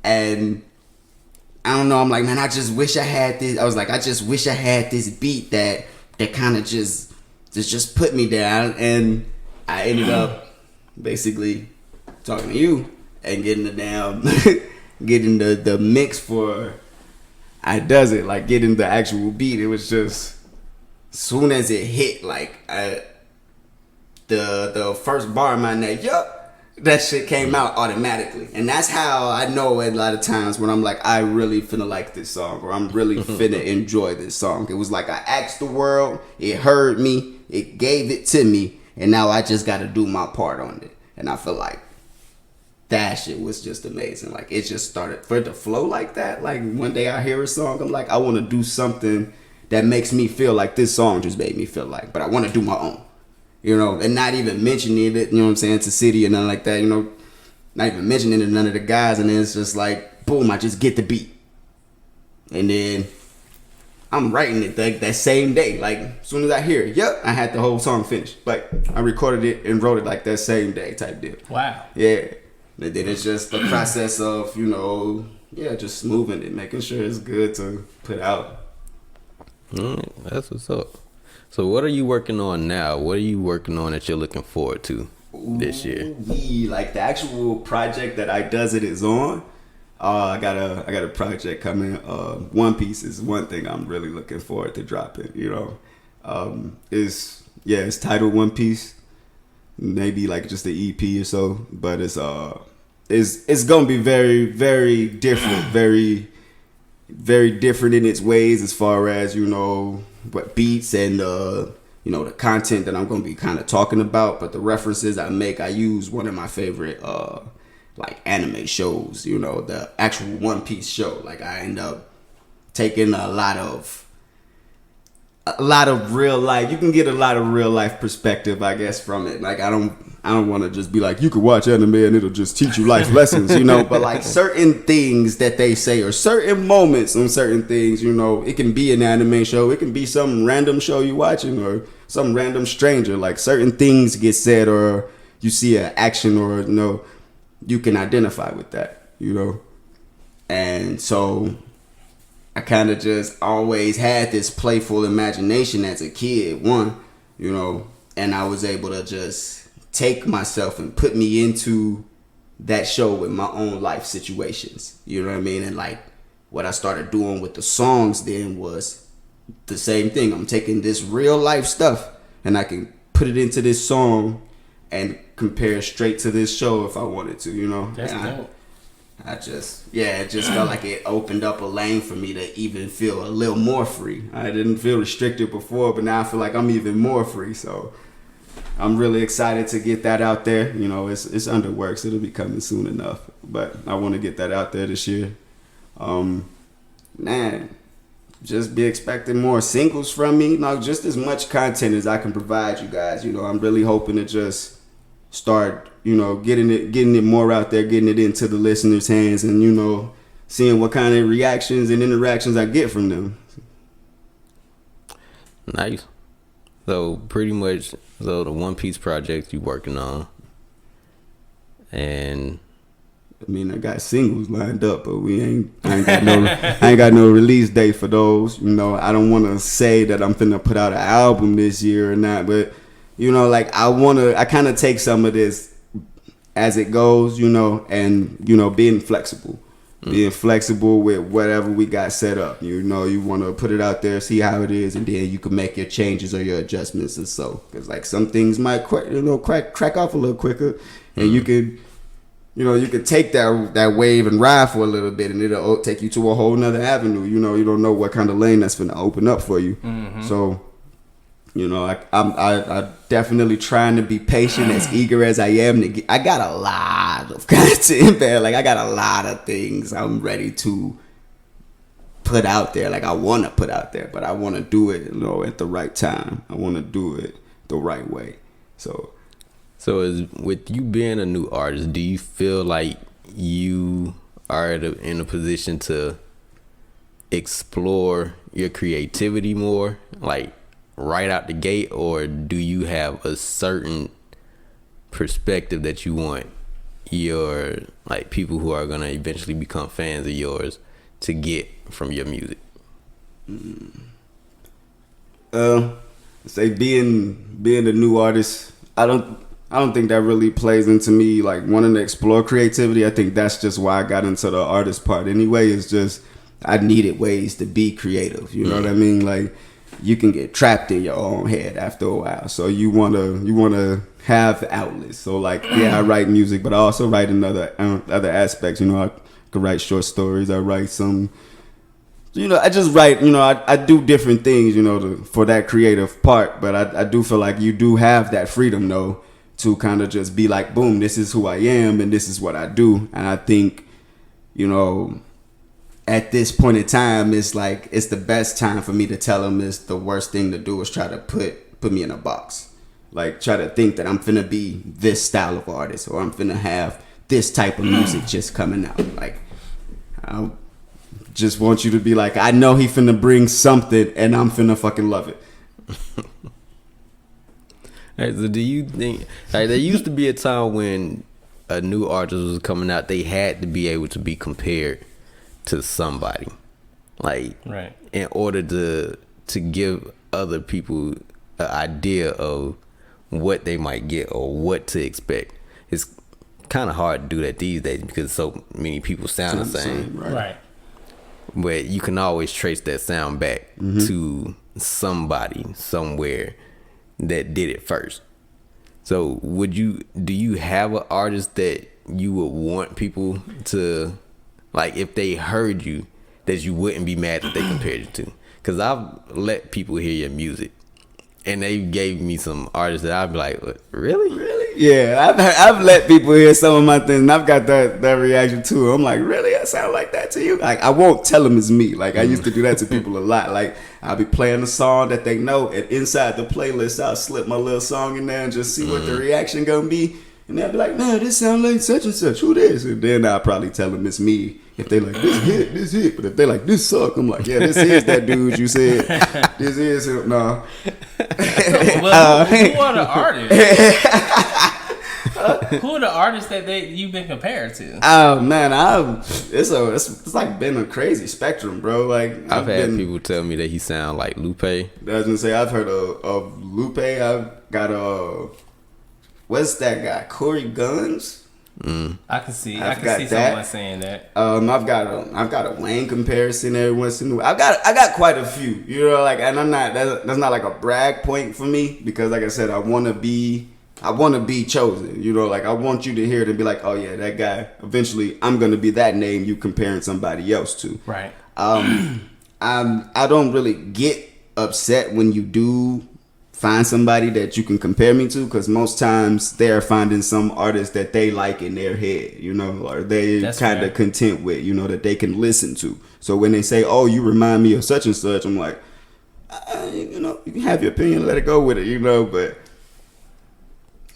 and I don't know, I'm like, man, I just wish I had this. I was like, I just wish I had this beat that kind of just put me down. And I ended up basically talking to you and getting the mix for "I Does It," like getting the actual beat. It was just, as soon as it hit, like the first bar in my neck, that shit came out automatically. And that's how I know a lot of times when I'm like, I really finna like this song, or I'm really finna enjoy this song. It was like I asked the world, it heard me, it gave it to me, and now I just gotta do my part on it. And I feel like that shit was just amazing. Like, it just started for it to flow like that. Like, one day I hear a song, I'm like, I want to do something that makes me feel like this song just made me feel like, but I want to do my own, you know, and not even mentioning it, you know what I'm saying, to City or nothing like that, you know, not even mentioning it to none of the guys. And then it's just like, boom, I just get the beat, and then I'm writing it that same day. Like, as soon as I hear it, I had the whole song finished. Like, I recorded it and wrote it like that same day type deal. Wow. Yeah. And then it's just the process of, you know, just moving it, making sure it's good to put out. That's what's up. So what are you working on now? What are you working on that you're looking forward to this year? Like the actual project that "I Does It" is on. I got a project coming. One Piece is one thing I'm really looking forward to dropping. You know, it's titled One Piece. Maybe like just the EP or so, but it's gonna be very, very different, very, very different in its ways as far as, you know, what beats and you know, the content that I'm gonna be kind of talking about. But the references I make, I use one of my favorite like anime shows, you know, the actual One Piece show. Like, I end up taking a lot of a lot of real life. You can get a lot of real life perspective, I guess, from it. Like I don't want to just be like, you could watch anime and it'll just teach you life lessons, you know. But like certain things that they say or certain moments on certain things, you know, it can be an anime show, it can be some random show you watching or some random stranger. Like certain things get said or you see an action or, you know, you can identify with that, you know. And so I kind of just always had this playful imagination as a kid, you know, and I was able to just take myself and put me into that show with my own life situations, you know what I mean? And like what I started doing with the songs then was the same thing. I'm taking this real life stuff and I can put it into this song and compare straight to this show if I wanted to, you know? That's dope. It just felt like it opened up a lane for me to even feel a little more free. I didn't feel restricted before, but now I feel like I'm even more free. So I'm really excited to get that out there. You know, it's under works. It'll be coming soon enough, but I want to get that out there this year. Man, just be expecting more singles from me. Like just as much content as I can provide you guys. You know, I'm really hoping to just start, you know, getting it more out there, getting it into the listeners' hands, and you know, seeing what kind of reactions and interactions I get from them. Nice. So pretty much, the One Piece project you working on, and I mean, I got singles lined up, but I ain't got no release date for those. You know, I don't want to say that I'm finna put out an album this year or not, but you know, like I kind of take some of this as it goes, you know, and you know, being flexible with whatever we got set up. You know, you want to put it out there, see how it is, and then you can make your changes or your adjustments and so. Because like some things might crack off a little quicker, and you could, you know, you could take that wave and ride for a little bit, and it'll take you to a whole nother avenue. You know, you don't know what kind of lane that's going to open up for you. Mm-hmm. So, you know, I definitely trying to be patient, as eager as I am to get. I got a lot of content, man. Like I got a lot of things I'm ready to put out there. Like I want to put out there, but I want to do it, you know, at the right time. I want to do it the right way. So with you being a new artist, do you feel like you are in a position to explore your creativity more, like right out the gate, or do you have a certain perspective that you want your like people who are gonna eventually become fans of yours to get from your music? Say being a new artist, I don't think that really plays into me like wanting to explore creativity. I think that's just why I got into the artist part anyway. It's just I needed ways to be creative. You know what I mean? Like you can get trapped in your own head after a while. So you wanna have outlets. So like I write music, but I also write in other aspects. You know, I could write short stories. I write some. You know, I just write. You know, I do different things. You know, for that creative part. But I do feel like you do have that freedom though to kind of just be like, boom, this is who I am and this is what I do. And I think, you know, at this point in time, it's like it's the best time for me to tell them it's the worst thing to do is try to put me in a box. Like try to think that I'm finna be this style of artist or I'm finna have this type of music just coming out. Like I just want you to be like, I know he finna bring something and I'm finna fucking love it. Right, so do you think like there used to be a time when a new artist was coming out, they had to be able to be compared to somebody, like right, in order to give other people an idea of what they might get or what to expect. It's kind of hard to do that these days because so many people sound the same. Right. But you can always trace that sound back to somebody somewhere that did it first. So do you have an artist that you would want people to, like, if they heard you, that you wouldn't be mad that they compared you to? Because I've let people hear your music and they gave me some artists that I'd be like, really? Yeah, I've let people hear some of my things, and I've got that reaction too. I'm like, really? I sound like that to you? Like, I won't tell them it's me. Like, I used to do that to people a lot. Like, I'll be playing a song that they know, and inside the playlist, I'll slip my little song in there and just see what the reaction gonna be. And they'll be like, man, this sound like such and such. Who this? And then I'll probably tell them it's me. If they like, this hit. But if they like, this suck, I'm like, yeah, this is that dude you said. This is him. No. Well, who are the artists? Who are the artists that you've been compared to? Oh man, it's like been a crazy spectrum, bro. Like I've had people tell me that he sound like Lupe. I was gonna say I've heard of Lupe. I've got what's that guy? Corey Guns. I can see someone saying that. I've got a Wayne comparison every once in a while. I got quite a few, you know, like, and I'm not that's not like a brag point for me, because like I said, I want to be chosen, you know, like I want you to hear it and be like, oh yeah, that guy. Eventually, I'm gonna be that name you comparing somebody else to. Right. I don't really get upset when you do find somebody that you can compare me to, because most times they're finding some artist that they like in their head, you know, or they kind of content with, you know, that they can listen to. So when they say, oh, you remind me of such and such, I'm like, you know, you can have your opinion, let it go with it, you know. But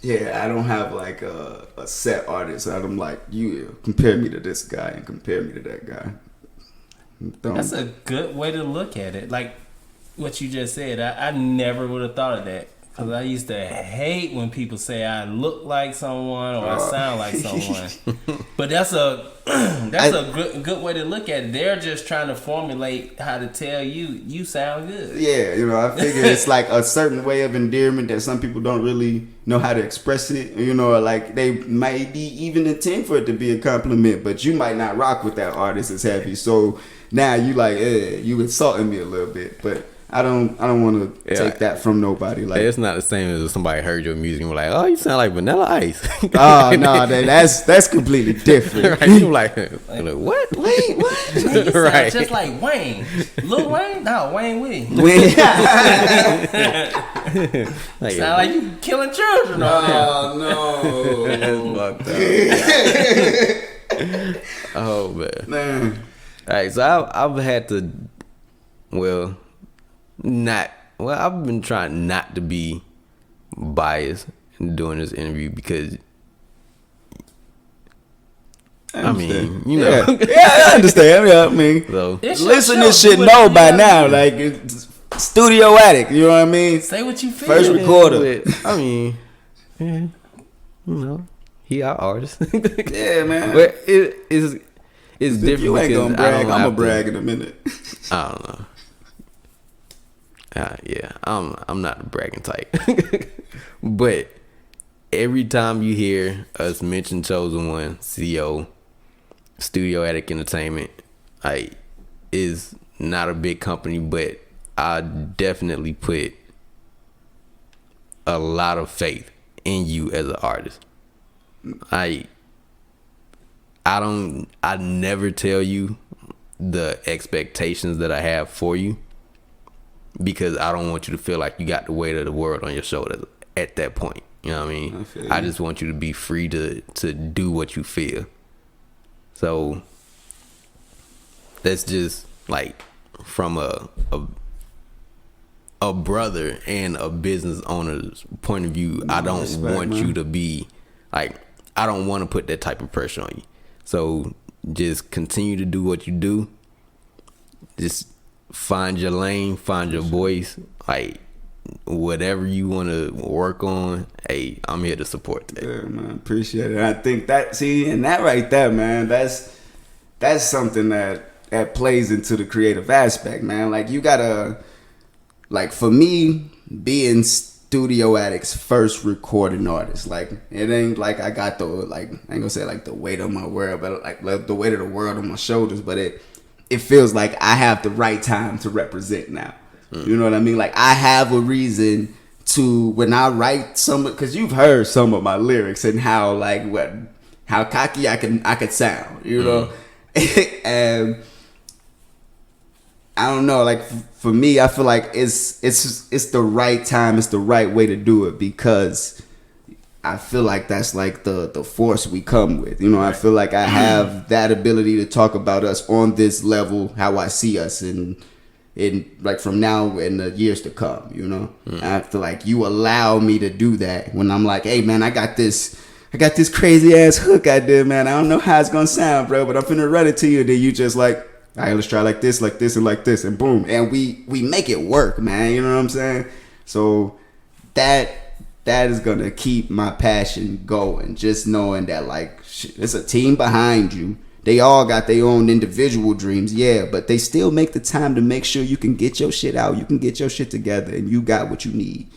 yeah, I don't have like a set artist. I'm like, you compare me to this guy and compare me to that guy. That's a good way to look at it. Like what you just said, I never would have thought of that, because I used to hate when people say I look like someone or I sound like someone. But that's a good way to look at it. They're just trying to formulate how to tell you sound good. Yeah, you know, I figure it's like a certain way of endearment that some people don't really know how to express it. You know, like they might be even intend for it to be a compliment, but you might not rock with that artist as heavy. So now you like, you insulting me a little bit, but I don't want to take that from nobody. Like, it's not the same as if somebody heard your music and were like, "Oh, you sound like Vanilla Ice." Oh no, that's completely different. Right? You like what? Wait, what? Man, you sound just like Wayne. Lil Wayne? No, Wayne Wee. Like, sound like you killing children. Oh no, that's fucked up. Oh man. All right, so I've had to, I've been trying not to be biased in doing this interview, because I mean, you know. Yeah, I understand. Yeah, I mean, so, listeners should know by now. Like, it's Studio Attic, you know what I mean? Say what you feel. First recorder. I mean, you know, he our artist. Yeah, man. But it's different. You ain't gonna brag. I'm gonna brag in a minute. I don't know. Yeah, I'm not the bragging type. But every time you hear us mention Chosen One, CHO, Studio Attic Entertainment, is not a big company, but I definitely put a lot of faith in you as an artist. I never tell you the expectations that I have for you, because I don't want you to feel like you got the weight of the world on your shoulders at that point. You know what I mean? I just want you to be free to do what you feel. So that's just like from a brother and a business owner's point of view. I don't want you to be like, I don't want to put that type of pressure on you. So just continue to do what you do. Just find your lane, find your voice. Like, whatever you want to work on, hey, I'm here to support that. Yeah, man, appreciate it. I think that, and that right there, man, that's something that plays into the creative aspect, man. Like, you gotta, like, for me, being Studio Attic's first recording artist, like, it ain't like I got the, like, I ain't gonna say like the weight of my world, but like the weight of the world on my shoulders, but it feels like I have the right time to represent now. You know what I mean? Like, I have a reason to, when I write some, because you've heard some of my lyrics and how, like, how cocky I could sound, you know? And I don't know, like, for me, I feel like it's the right time, it's the right way to do it, because I feel like that's like the force we come with. You know, I feel like I have that ability to talk about us on this level, how I see us in like from now and the years to come, you know. I feel like you allow me to do that when I'm like, hey man, I got this crazy ass hook I did, man. I don't know how it's gonna sound, bro, but I'm finna run it to you. Then you just like, all right, let's try like this, and like this, and boom, and we make it work, man. You know what I'm saying? So that is gonna keep my passion going. Just knowing that like it's a team behind you. They all got their own individual dreams, yeah, but they still make the time to make sure you can get your shit out, you can get your shit together, and you got what you need.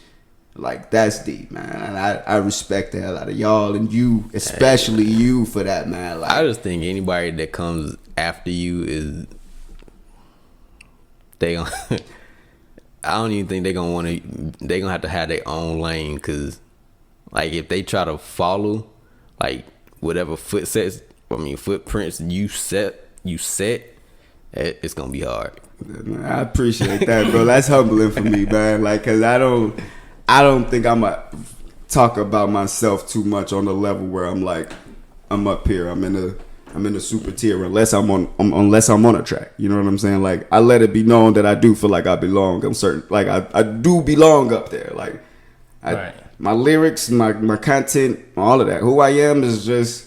Like, that's deep, man. And I respect the hell out of y'all, and you, especially you, for that, man. Like, I just think anybody that comes after you is they gonna. I don't even think they're gonna want to. They're gonna have to have their own lane, because, like, if they try to follow, like, whatever footprints you set, it's gonna be hard. I appreciate that, bro. That's humbling for me, man. Like, cause I don't think I'm a talk about myself too much on the level where I'm like, I'm up here, I'm in the super tier unless I'm on a track. You know what I'm saying? Like, I let it be known that I do feel like I belong. I'm certain, like I do belong up there. Like, my lyrics, my content, all of that. Who I am is just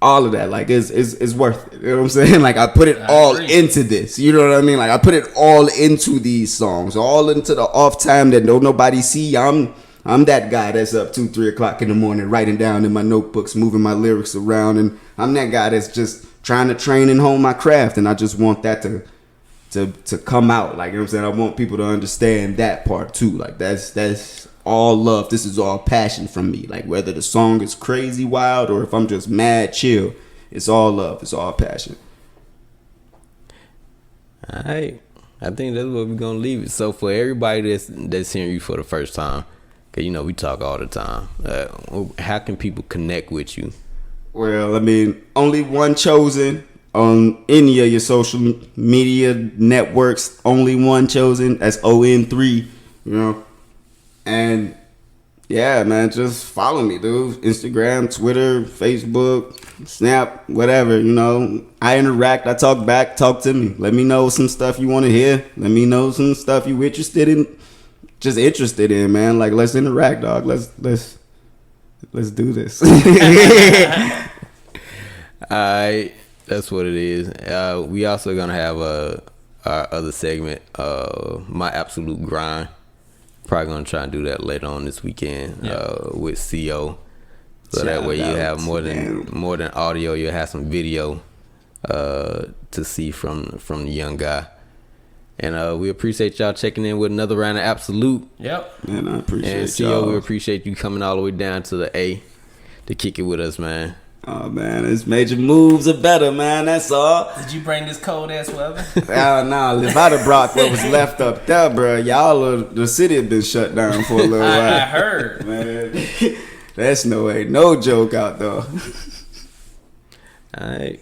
all of that. Like, it's worth it. You know what I'm saying? Like, I put it all into this. You know what I mean? Like, I put it all into these songs, all into the off time that don't nobody see. I'm that guy that's up 2-3 o'clock in the morning writing down in my notebooks, moving my lyrics around, and I'm that guy that's just trying to train and hone my craft, and I just want that to come out. Like, you know what I'm saying? I want people to understand that part too. Like, that's all love. This is all passion from me. Like, whether the song is crazy wild or if I'm just mad chill, it's all love. It's all passion. All right. I think that's where we're gonna leave it. So for everybody that's hearing you for the first time, cause you know we talk all the time, how can people connect with you? Well, I mean, only one chosen on any of your social media networks. Only one chosen. That's ON3. You know, and yeah, man, just follow me, dude. Instagram, Twitter, Facebook, Snap, whatever. You know, I interact. I talk back. Talk to me. Let me know some stuff you want to hear. Let me know some stuff you interested in. Just interested in, man. Like, let's interact, dog. Let's do this. Alright, that's what it is. We also gonna have our other segment, my absolute grind. Probably gonna try and do that later on this weekend with CHO. So that way you have more than audio. You'll have some video to see from the young guy. And we appreciate y'all checking in with another round of Ab-So-Lute. Yep. Man, I appreciate and y'all. CHO, we appreciate you coming all the way down to the A to kick it with us, man. Oh, man, it's major moves are better, man. That's all. Did you bring this cold ass weather? Nah, if I'd have brought what was left up there, bro, the city had been shut down for a little while. I heard. Man, that's no joke out there. Alright.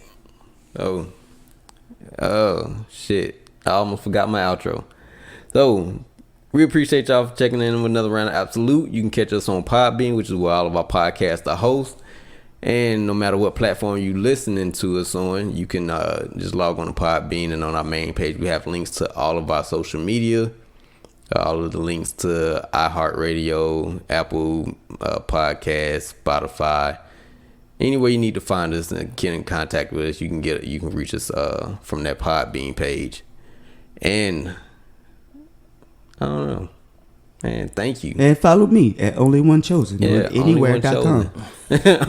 Oh, shit. I almost forgot my outro. So, we appreciate y'all for checking in with another round of Ab-So-Lute. You can catch us on Podbean, which is where all of our podcasts are hosted. And no matter what platform you listening to us on, you can just log on to Podbean, and on our main page we have links to all of our social media, all of the links to iHeartRadio, Apple Podcasts, Spotify. Anywhere you need to find us and get in contact with us, you can reach us from that Podbean page. And I don't know. Man, thank you. And follow me at Only One Chosen on anywhere.com.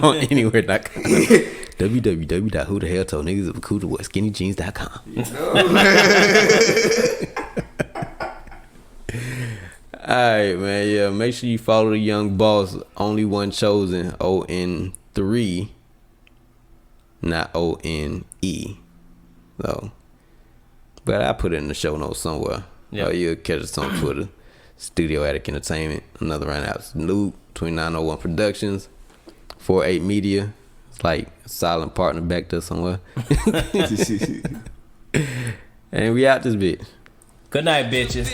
On anywhere.com. www.whothehelltoldniggas.skinnyjeans.com. Alright, man. Yeah, make sure you follow the young boss, Only One Chosen, ON3, not ONE. So, but I put it in the show notes somewhere. Yeah, you'll catch us on Twitter. Studio Attic Entertainment, another round of Ab-So-Lute, 2901 Productions, 48 Media. It's like a silent partner back there somewhere. And we out this bitch. Good night, bitches.